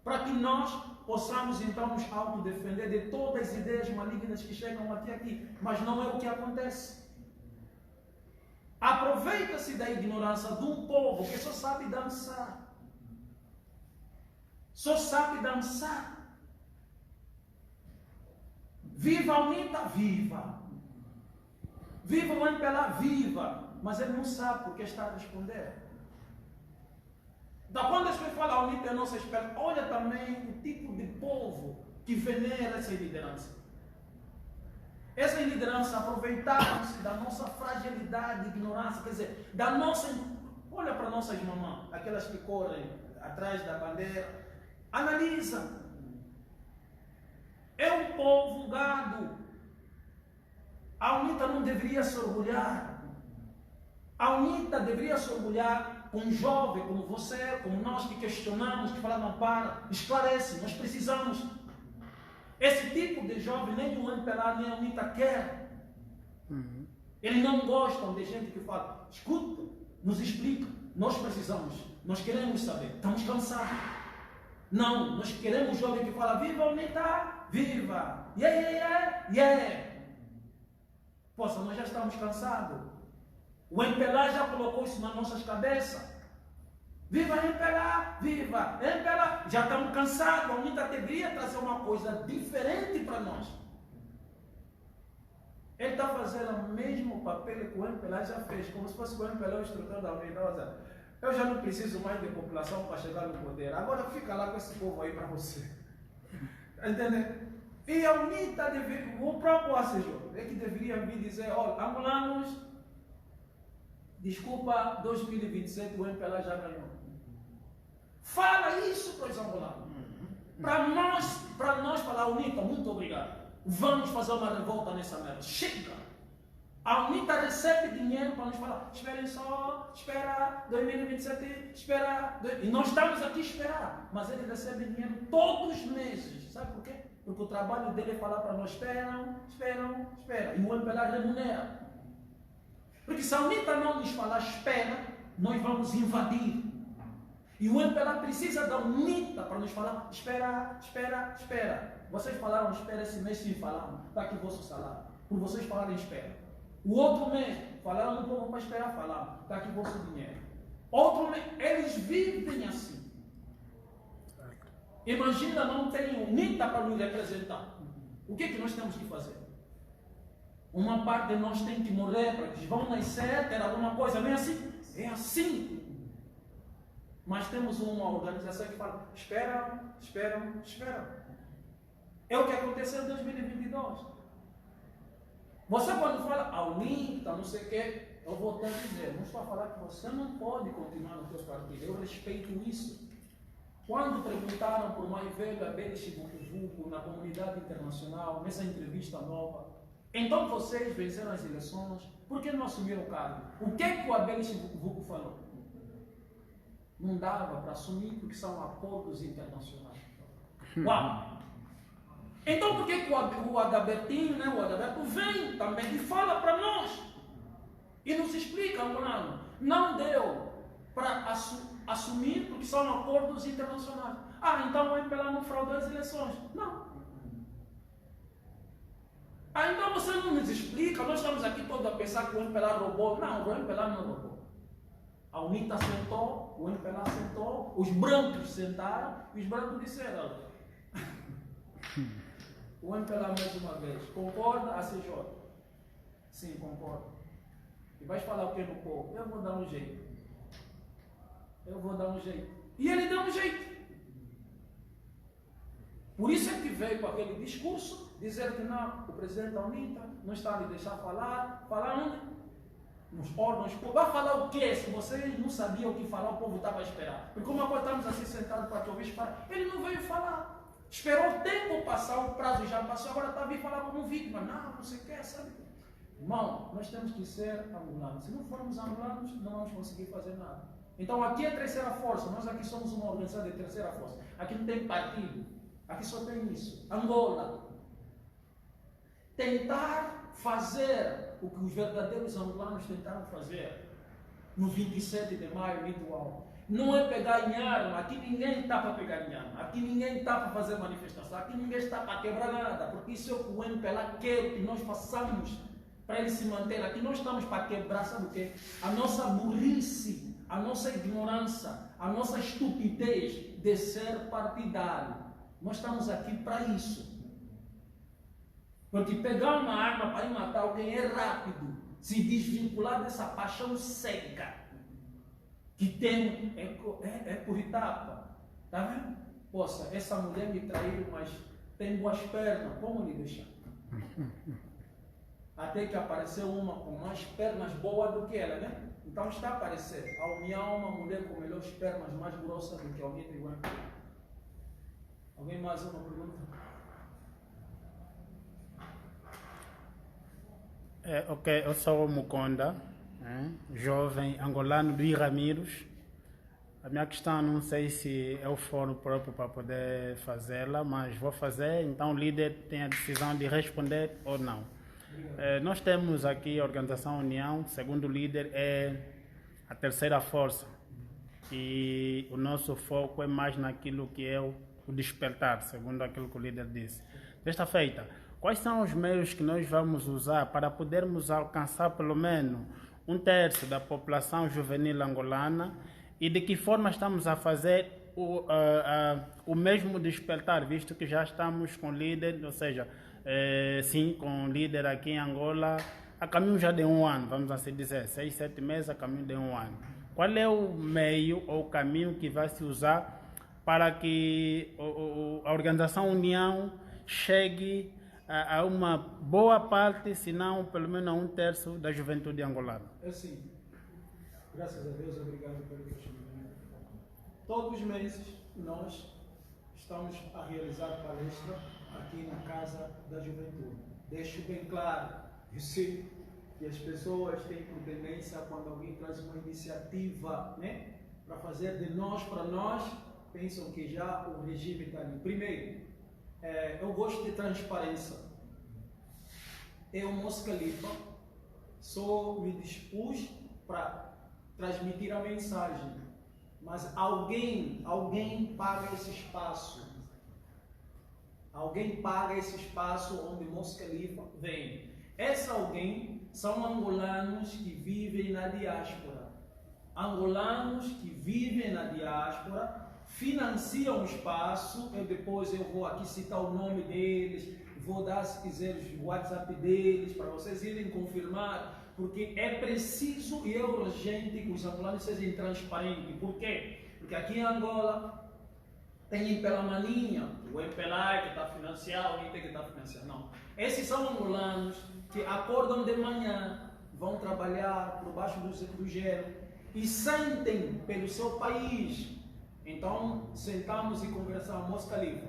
para que nós possamos então nos autodefender de todas as ideias malignas que chegam até aqui. Mas não é o que acontece. Aproveita-se da ignorância de um povo que só sabe dançar. Só sabe dançar. Viva a UNITA, viva. Viva o MPLA, viva. Mas ele não sabe porque está a responder. Então, quando as pessoas falam a UNITA é a nossa esperança, olha também o tipo de povo que venera essa liderança. Essa liderança aproveitaram-se da nossa fragilidade, ignorância, quer dizer, da nossa... Olha para nossas mamães, aquelas que correm atrás da bandeira. Analisa. É um povo gado. A UNITA não deveria se orgulhar. A UNITA deveria se orgulhar com um jovem como você, como nós que questionamos, que falamos, para, esclarece, nós precisamos. Esse tipo de jovem nem o MPLA nem a UNITA quer. Eles não gostam de gente que fala, escuta, nos explica, nós precisamos, nós queremos saber, estamos cansados. Não, nós queremos jovem que fala, viva a UNITA, viva, yeah. Poxa, nós já estamos cansados. O MPLA já colocou isso nas nossas cabeças. Viva MPLA, viva MPLA. Já estamos cansados. A UNITA deveria trazer uma coisa diferente para nós. Ele está fazendo o mesmo papel que o MPLA já fez, como se fosse o MPLA o instrutor da UNITA. Eu já não preciso mais de população para chegar no poder. Agora fica lá com esse povo aí para você. Entendeu? E a UNITA, o próprio ACJ, é que deveria vir dizer, olha, angolanos, desculpa, 2027 o MPLA já ganhou. Fala isso para os angolanos. Para nós falar, UNITA, muito obrigado. Vamos fazer uma revolta nessa merda. Chega! A UNITA recebe dinheiro para nos falar, esperem só, espera 2027, espera. E nós estamos aqui a esperar. Mas ele recebe dinheiro todos os meses. Sabe por quê? Porque o trabalho dele é falar para nós, espera. E o MPLA remunera. Porque se a UNITA não nos falar espera, nós vamos invadir. E o MPLA precisa da UNITA para nos falar, espera. Vocês falaram espera esse mês, sim, falaram. Está aqui o vosso salário. Por vocês falarem espera. O outro mês, falaram um pouco para esperar, falaram. Está aqui o vosso dinheiro. Outro mês, eles vivem assim. Imagina, não tem UNITA para nos representar. O que nós temos que fazer? Uma parte de nós tem que morrer para que eles vão nascer, ter alguma coisa, não é assim? É assim. Mas temos uma organização que fala, espera. É o que aconteceu em 2022. Você quando fala, a UNITA, não sei o quê, eu vou até dizer, não estou a falar que você não pode continuar no seu partido, eu respeito isso. Quando perguntaram por mais velho Abel Chivucuvuco na comunidade internacional, nessa entrevista nova, então vocês venceram as eleições, por que não assumiram o cargo? O que o Abel Chivucuvuco falou? Não dava para assumir porque são acordos internacionais. Uau! Então por que o Adalbertinho, né, o Adalberto vem também e fala para nós e nos explica, não deu para assumir porque são acordos internacionais. Ah, então o MPLA não fraudou as eleições. Não. Ah, então você não nos explica, nós estamos aqui todos a pensar que o MPLA roubou. Não, o MPLA não roubou. A UNITA sentou, o MPLA sentou, os brancos sentaram e os brancos disseram: o MPLA mais uma vez, concorda a CJ? Sim, concordo. E vais falar o que no povo? Eu vou dar um jeito. Eu vou dar um jeito. E ele deu um jeito. Por isso é que veio com aquele discurso, dizer que não, o presidente da UNITA não está a lhe deixar falar. Falar onde? Nos órgãos públicos. Vai falar o quê? Se vocês não sabiam o que falar, o povo estava a esperar. Porque como agora estamos assim sentados para te ouvir falar, ele não veio falar. Esperou o tempo passar, o prazo já passou, agora está a vir falar como vítima. Não sei o que, sabe? Irmão, nós temos que ser angolanos. Se não formos angolanos, não vamos conseguir fazer nada. Então aqui é a terceira força, nós aqui somos uma organização de terceira força. Aqui não tem partido, aqui só tem isso. Angola. Tentar fazer o que os verdadeiros angolanos tentaram fazer no 27 de maio, ritual. Não é pegar em arma, aqui ninguém está para pegar em arma, aqui ninguém está para fazer manifestação, aqui ninguém está para quebrar nada, porque isso é o que o MPLA quer que nós façamos para ele se manter. Aqui nós estamos para quebrar, sabe o quê? A nossa burrice, a nossa ignorância, a nossa estupidez de ser partidário. Nós estamos aqui para isso. Porque pegar uma arma para ir matar alguém é rápido, se desvincular dessa paixão cega que tem, é por etapa. Está vendo? Poxa, essa mulher me traiu, mas tem boas pernas, como lhe deixar? Até que apareceu uma com mais pernas boas do que ela, né? Então está a aparecer. A minha uma mulher com melhores pernas, mais grossas do que alguém tem igual. Alguém mais uma pergunta? Ok, eu sou o Mukonda, jovem angolano do Iramiros. A minha questão, não sei se eu for o próprio para poder fazê-la, mas vou fazer, então o líder tem a decisão de responder ou não. Nós temos aqui a Organização União, segundo o líder, é a terceira força. E o nosso foco é mais naquilo que é o despertar, segundo aquilo que o líder disse. Desta feita, quais são os meios que nós vamos usar para podermos alcançar pelo menos 1/3 da população juvenil angolana e de que forma estamos a fazer o mesmo despertar, visto que já estamos com líder, ou seja, sim, com líder aqui em Angola, a caminho já de 1 ano, vamos assim dizer, 6, 7 meses a caminho de 1 ano. Qual é o meio ou o caminho que vai se usar para que a Organização União chegue a uma boa parte, se não pelo menos a 1/3 da juventude angolana? É assim, graças a Deus, obrigado pelo questionamento. Todos os meses nós estamos a realizar palestra aqui na Casa da Juventude. Deixo bem claro, eu sei que as pessoas têm por tendência, quando alguém traz uma iniciativa, né, para fazer de nós para nós, pensam que já o regime está ali. Primeiro, eu gosto de transparência. Eu, Mos Khalifa, só me dispus para transmitir a mensagem, mas alguém paga esse espaço. Alguém paga esse espaço onde Mos Khalifa vem. Essa alguém são angolanos que vivem na diáspora. Angolanos que vivem na diáspora financiam o espaço. Depois eu vou aqui citar o nome deles, vou dar, se quiser, o WhatsApp deles para vocês irem confirmar, porque é preciso e é urgente que os angolanos sejam transparentes. Por quê? Porque aqui em Angola tem MPLA-mania, o MPLA que está financiado, o INPE que está financiado. Não. Esses são angolanos que acordam de manhã, vão trabalhar por baixo do gelo e sentem pelo seu país. Então, sentamos e conversamos. Mos Khalifa,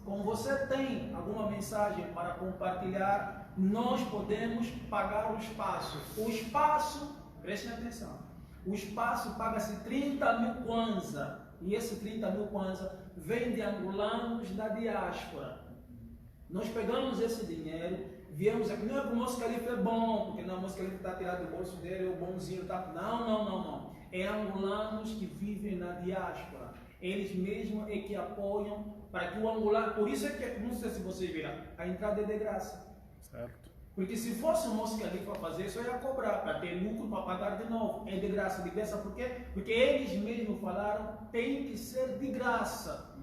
como você tem alguma mensagem para compartilhar, nós podemos pagar o espaço. O espaço, prestem atenção, O espaço paga-se 30 mil kwanza. E esse 30 mil kwanza vem de angolanos da diáspora. Nós pegamos esse dinheiro, viemos aqui, não é que o nosso califa é bom, porque não, o nosso califa está tirado do bolso dele, o bonzinho está. Não. É angolanos que vivem na diáspora. Eles mesmos é que apoiam para que o angolano. Por isso é que, não sei se vocês viram, a entrada é de graça. Certo. Porque se fosse o nosso califa fazer isso, eu ia cobrar para ter lucro, para pagar de novo. É de graça. De graça por quê? Porque eles mesmos falaram, tem que ser de graça.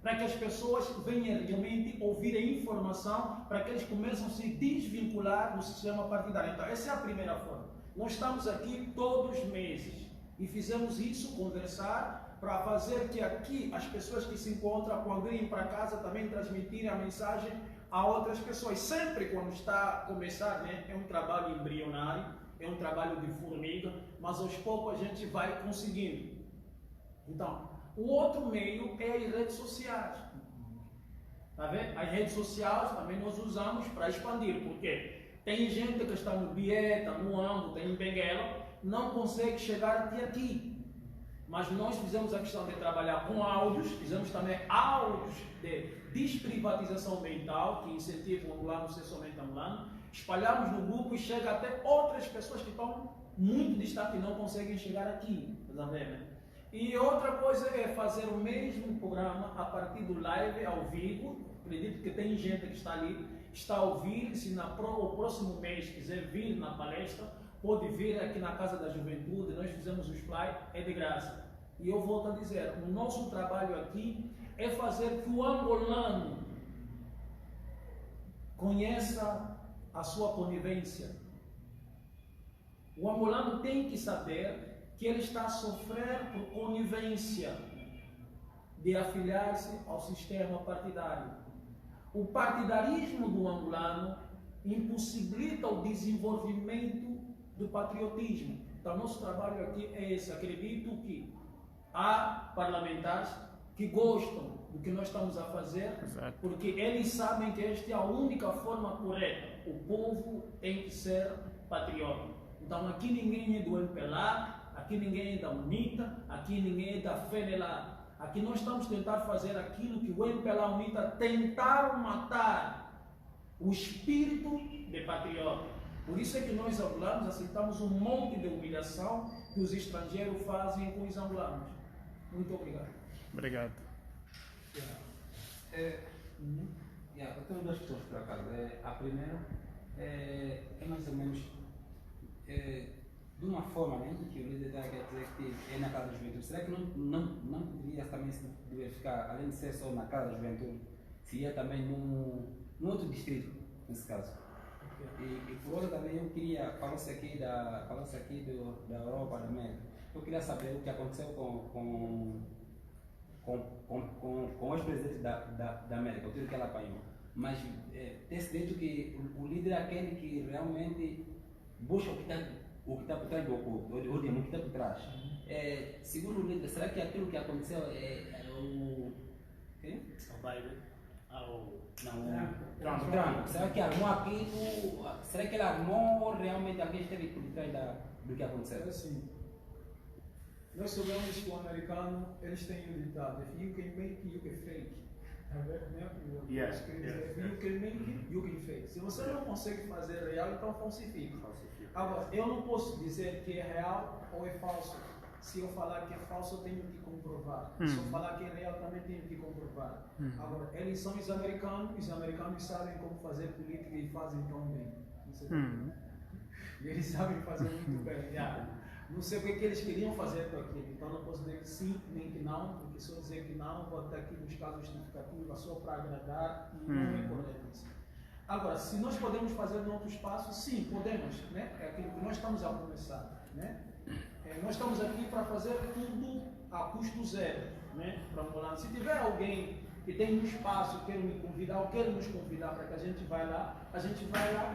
Para que as pessoas venham realmente ouvir a informação, para que eles comecem a se desvincular do sistema partidário. Então, essa é a primeira forma. Nós estamos aqui todos os meses e fizemos isso, conversar, para fazer que aqui as pessoas que se encontram, quando irem para casa, também transmitirem a mensagem a outras pessoas. Sempre quando está a começar, né, é um trabalho embrionário, é um trabalho de formiga, mas aos poucos a gente vai conseguindo. Então, o outro meio é as redes sociais. Tá vendo? As redes sociais também nós usamos para expandir, porque tem gente que está no Bieta, no Ambo, tem em Benguela, não consegue chegar até aqui. Mas nós fizemos a questão de trabalhar com áudios, fizemos também áudios de desprivatização ambiental, que incentiva o angolano a ser somente angolano, espalhamos no grupo e chega até outras pessoas que estão muito distantes e não conseguem chegar aqui. Tá vendo? E outra coisa é fazer o mesmo programa a partir do live ao vivo. Acredito que tem gente que está ali, está a ouvir. Se o próximo mês quiser vir na palestra, pode vir aqui na Casa da Juventude. Nós fizemos os flyers, é de graça. E eu volto a dizer, o nosso trabalho aqui é fazer que o angolano conheça a sua conivência. O angolano tem que saber que ele está a sofrer por conivência de afiliar-se ao sistema partidário. O partidarismo do angolano impossibilita o desenvolvimento do patriotismo. Então, nosso trabalho aqui é esse. Acredito que há parlamentares que gostam do que nós estamos a fazer, Exato. porque eles sabem que esta é a única forma correta. O povo tem que ser patriota. Então, aqui ninguém é do MPLA, aqui ninguém é da UNITA, aqui ninguém é da FENELA. Aqui nós estamos a tentar fazer aquilo que o MPLA e a UNITA tentaram matar, o espírito de patriota. Por isso é que nós angolanos aceitamos um monte de humilhação que os estrangeiros fazem com os angolanos. Muito obrigado. Obrigado. Eu tenho duas questões por acaso. A primeira é mais ou menos de uma forma, né, que o líder está a dizer que é na Casa da Juventude. Será que não poderia também se verificar, além de ser só na Casa da Juventude, se ia também num outro distrito, nesse caso? E por outro também eu queria, falou-se aqui da Europa, da América. Eu queria saber o que aconteceu com o ex-presidente da América, o tiro que ela apanhou. Mas tem-se dito que o líder é aquele que realmente busca o que está por trás do oculto, o demônio que está por trás. Segundo o líder, será que aquilo que aconteceu é o... Quem? O Biden. Trump. Será que armou aquilo? Será que ele armou realmente alguém esteve por trás do que aconteceu? É assim, nós sabemos que o americano, eles têm um ditado, if you can make it, you can fake. Yes. If you can make it, you can fake. Se você não consegue fazer real, então falsifica. Agora, eu não posso dizer que é real ou é falso. Se eu falar que é falso, eu tenho que comprovar. Se eu falar que é real, também tenho que comprovar. Agora, eles são os americanos sabem como fazer política e fazem tão bem. E eles sabem fazer muito bem. Não sei o que eles queriam fazer com aquilo, então não posso dizer que sim, nem que não, porque se eu dizer que não, vou estar aqui buscar justificativa só para agradar, e não é correto isso. Agora, se nós podemos fazer em outro espaço, sim, podemos, né? É aquilo que nós estamos a começar, né? Nós estamos aqui para fazer tudo a custo zero, né? Para Angolano. Se tiver alguém que tem um espaço, quer me convidar ou quer nos convidar para que a gente vá lá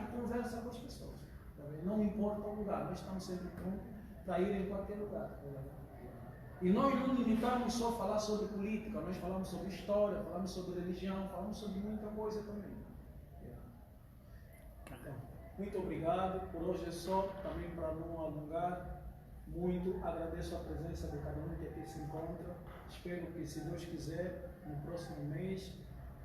e conversa com as pessoas. Tá bem? Não importa o lugar, nós estamos sempre prontos para ir em qualquer lugar. E nós não limitamos só a falar sobre política, nós falamos sobre história, falamos sobre religião, falamos sobre muita coisa também. Então, muito obrigado, por hoje é só, também para não alongar. muito, agradeço a presença de cada um que aqui se encontra. Espero que, se Deus quiser, no próximo mês,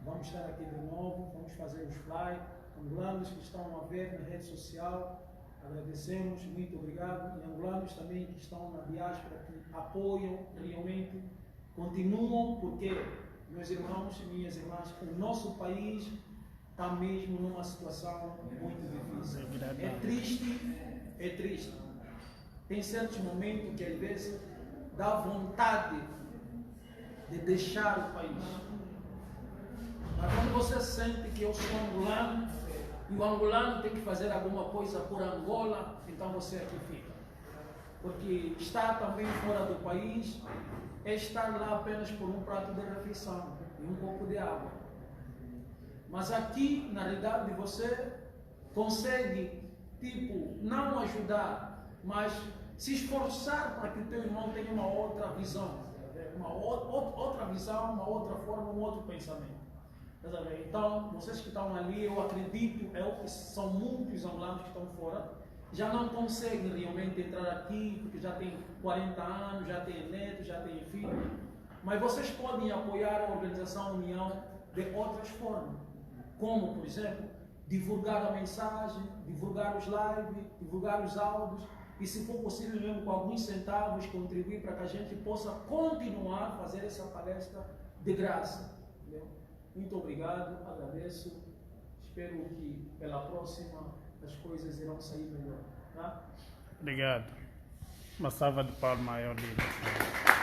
vamos estar aqui de novo, vamos fazer os flyers. Angolanos que estão a ver na rede social, agradecemos, muito obrigado. E angolanos também que estão na diáspora, que apoiam realmente, continuam, porque, meus irmãos e minhas irmãs, o nosso país está mesmo numa situação muito difícil. É triste. Tem certos momentos que às vezes dá vontade de deixar o país. Mas quando você sente que eu sou angolano, e o angolano tem que fazer alguma coisa por Angola, então você aqui fica. Porque estar também fora do país é estar lá apenas por um prato de refeição e um copo de água. Mas aqui, na realidade, você consegue, não ajudar, mas se esforçar para que o teu irmão tenha uma outra visão, outra visão, uma outra forma, um outro pensamento. Então, vocês que estão ali, eu acredito, são muitos angolanos que estão fora, já não conseguem realmente entrar aqui, porque já tem 40 anos, já tem netos, já tem filhos, mas vocês podem apoiar a Organização União de outras formas, como, por exemplo, divulgar a mensagem, divulgar os lives, divulgar os áudios, e se for possível mesmo com alguns centavos contribuir para que a gente possa continuar a fazer essa palestra de graça. Entendeu? Muito obrigado, agradeço, espero que pela próxima as coisas irão sair melhor. Tá? Obrigado. Uma salva de palmas maior, líder.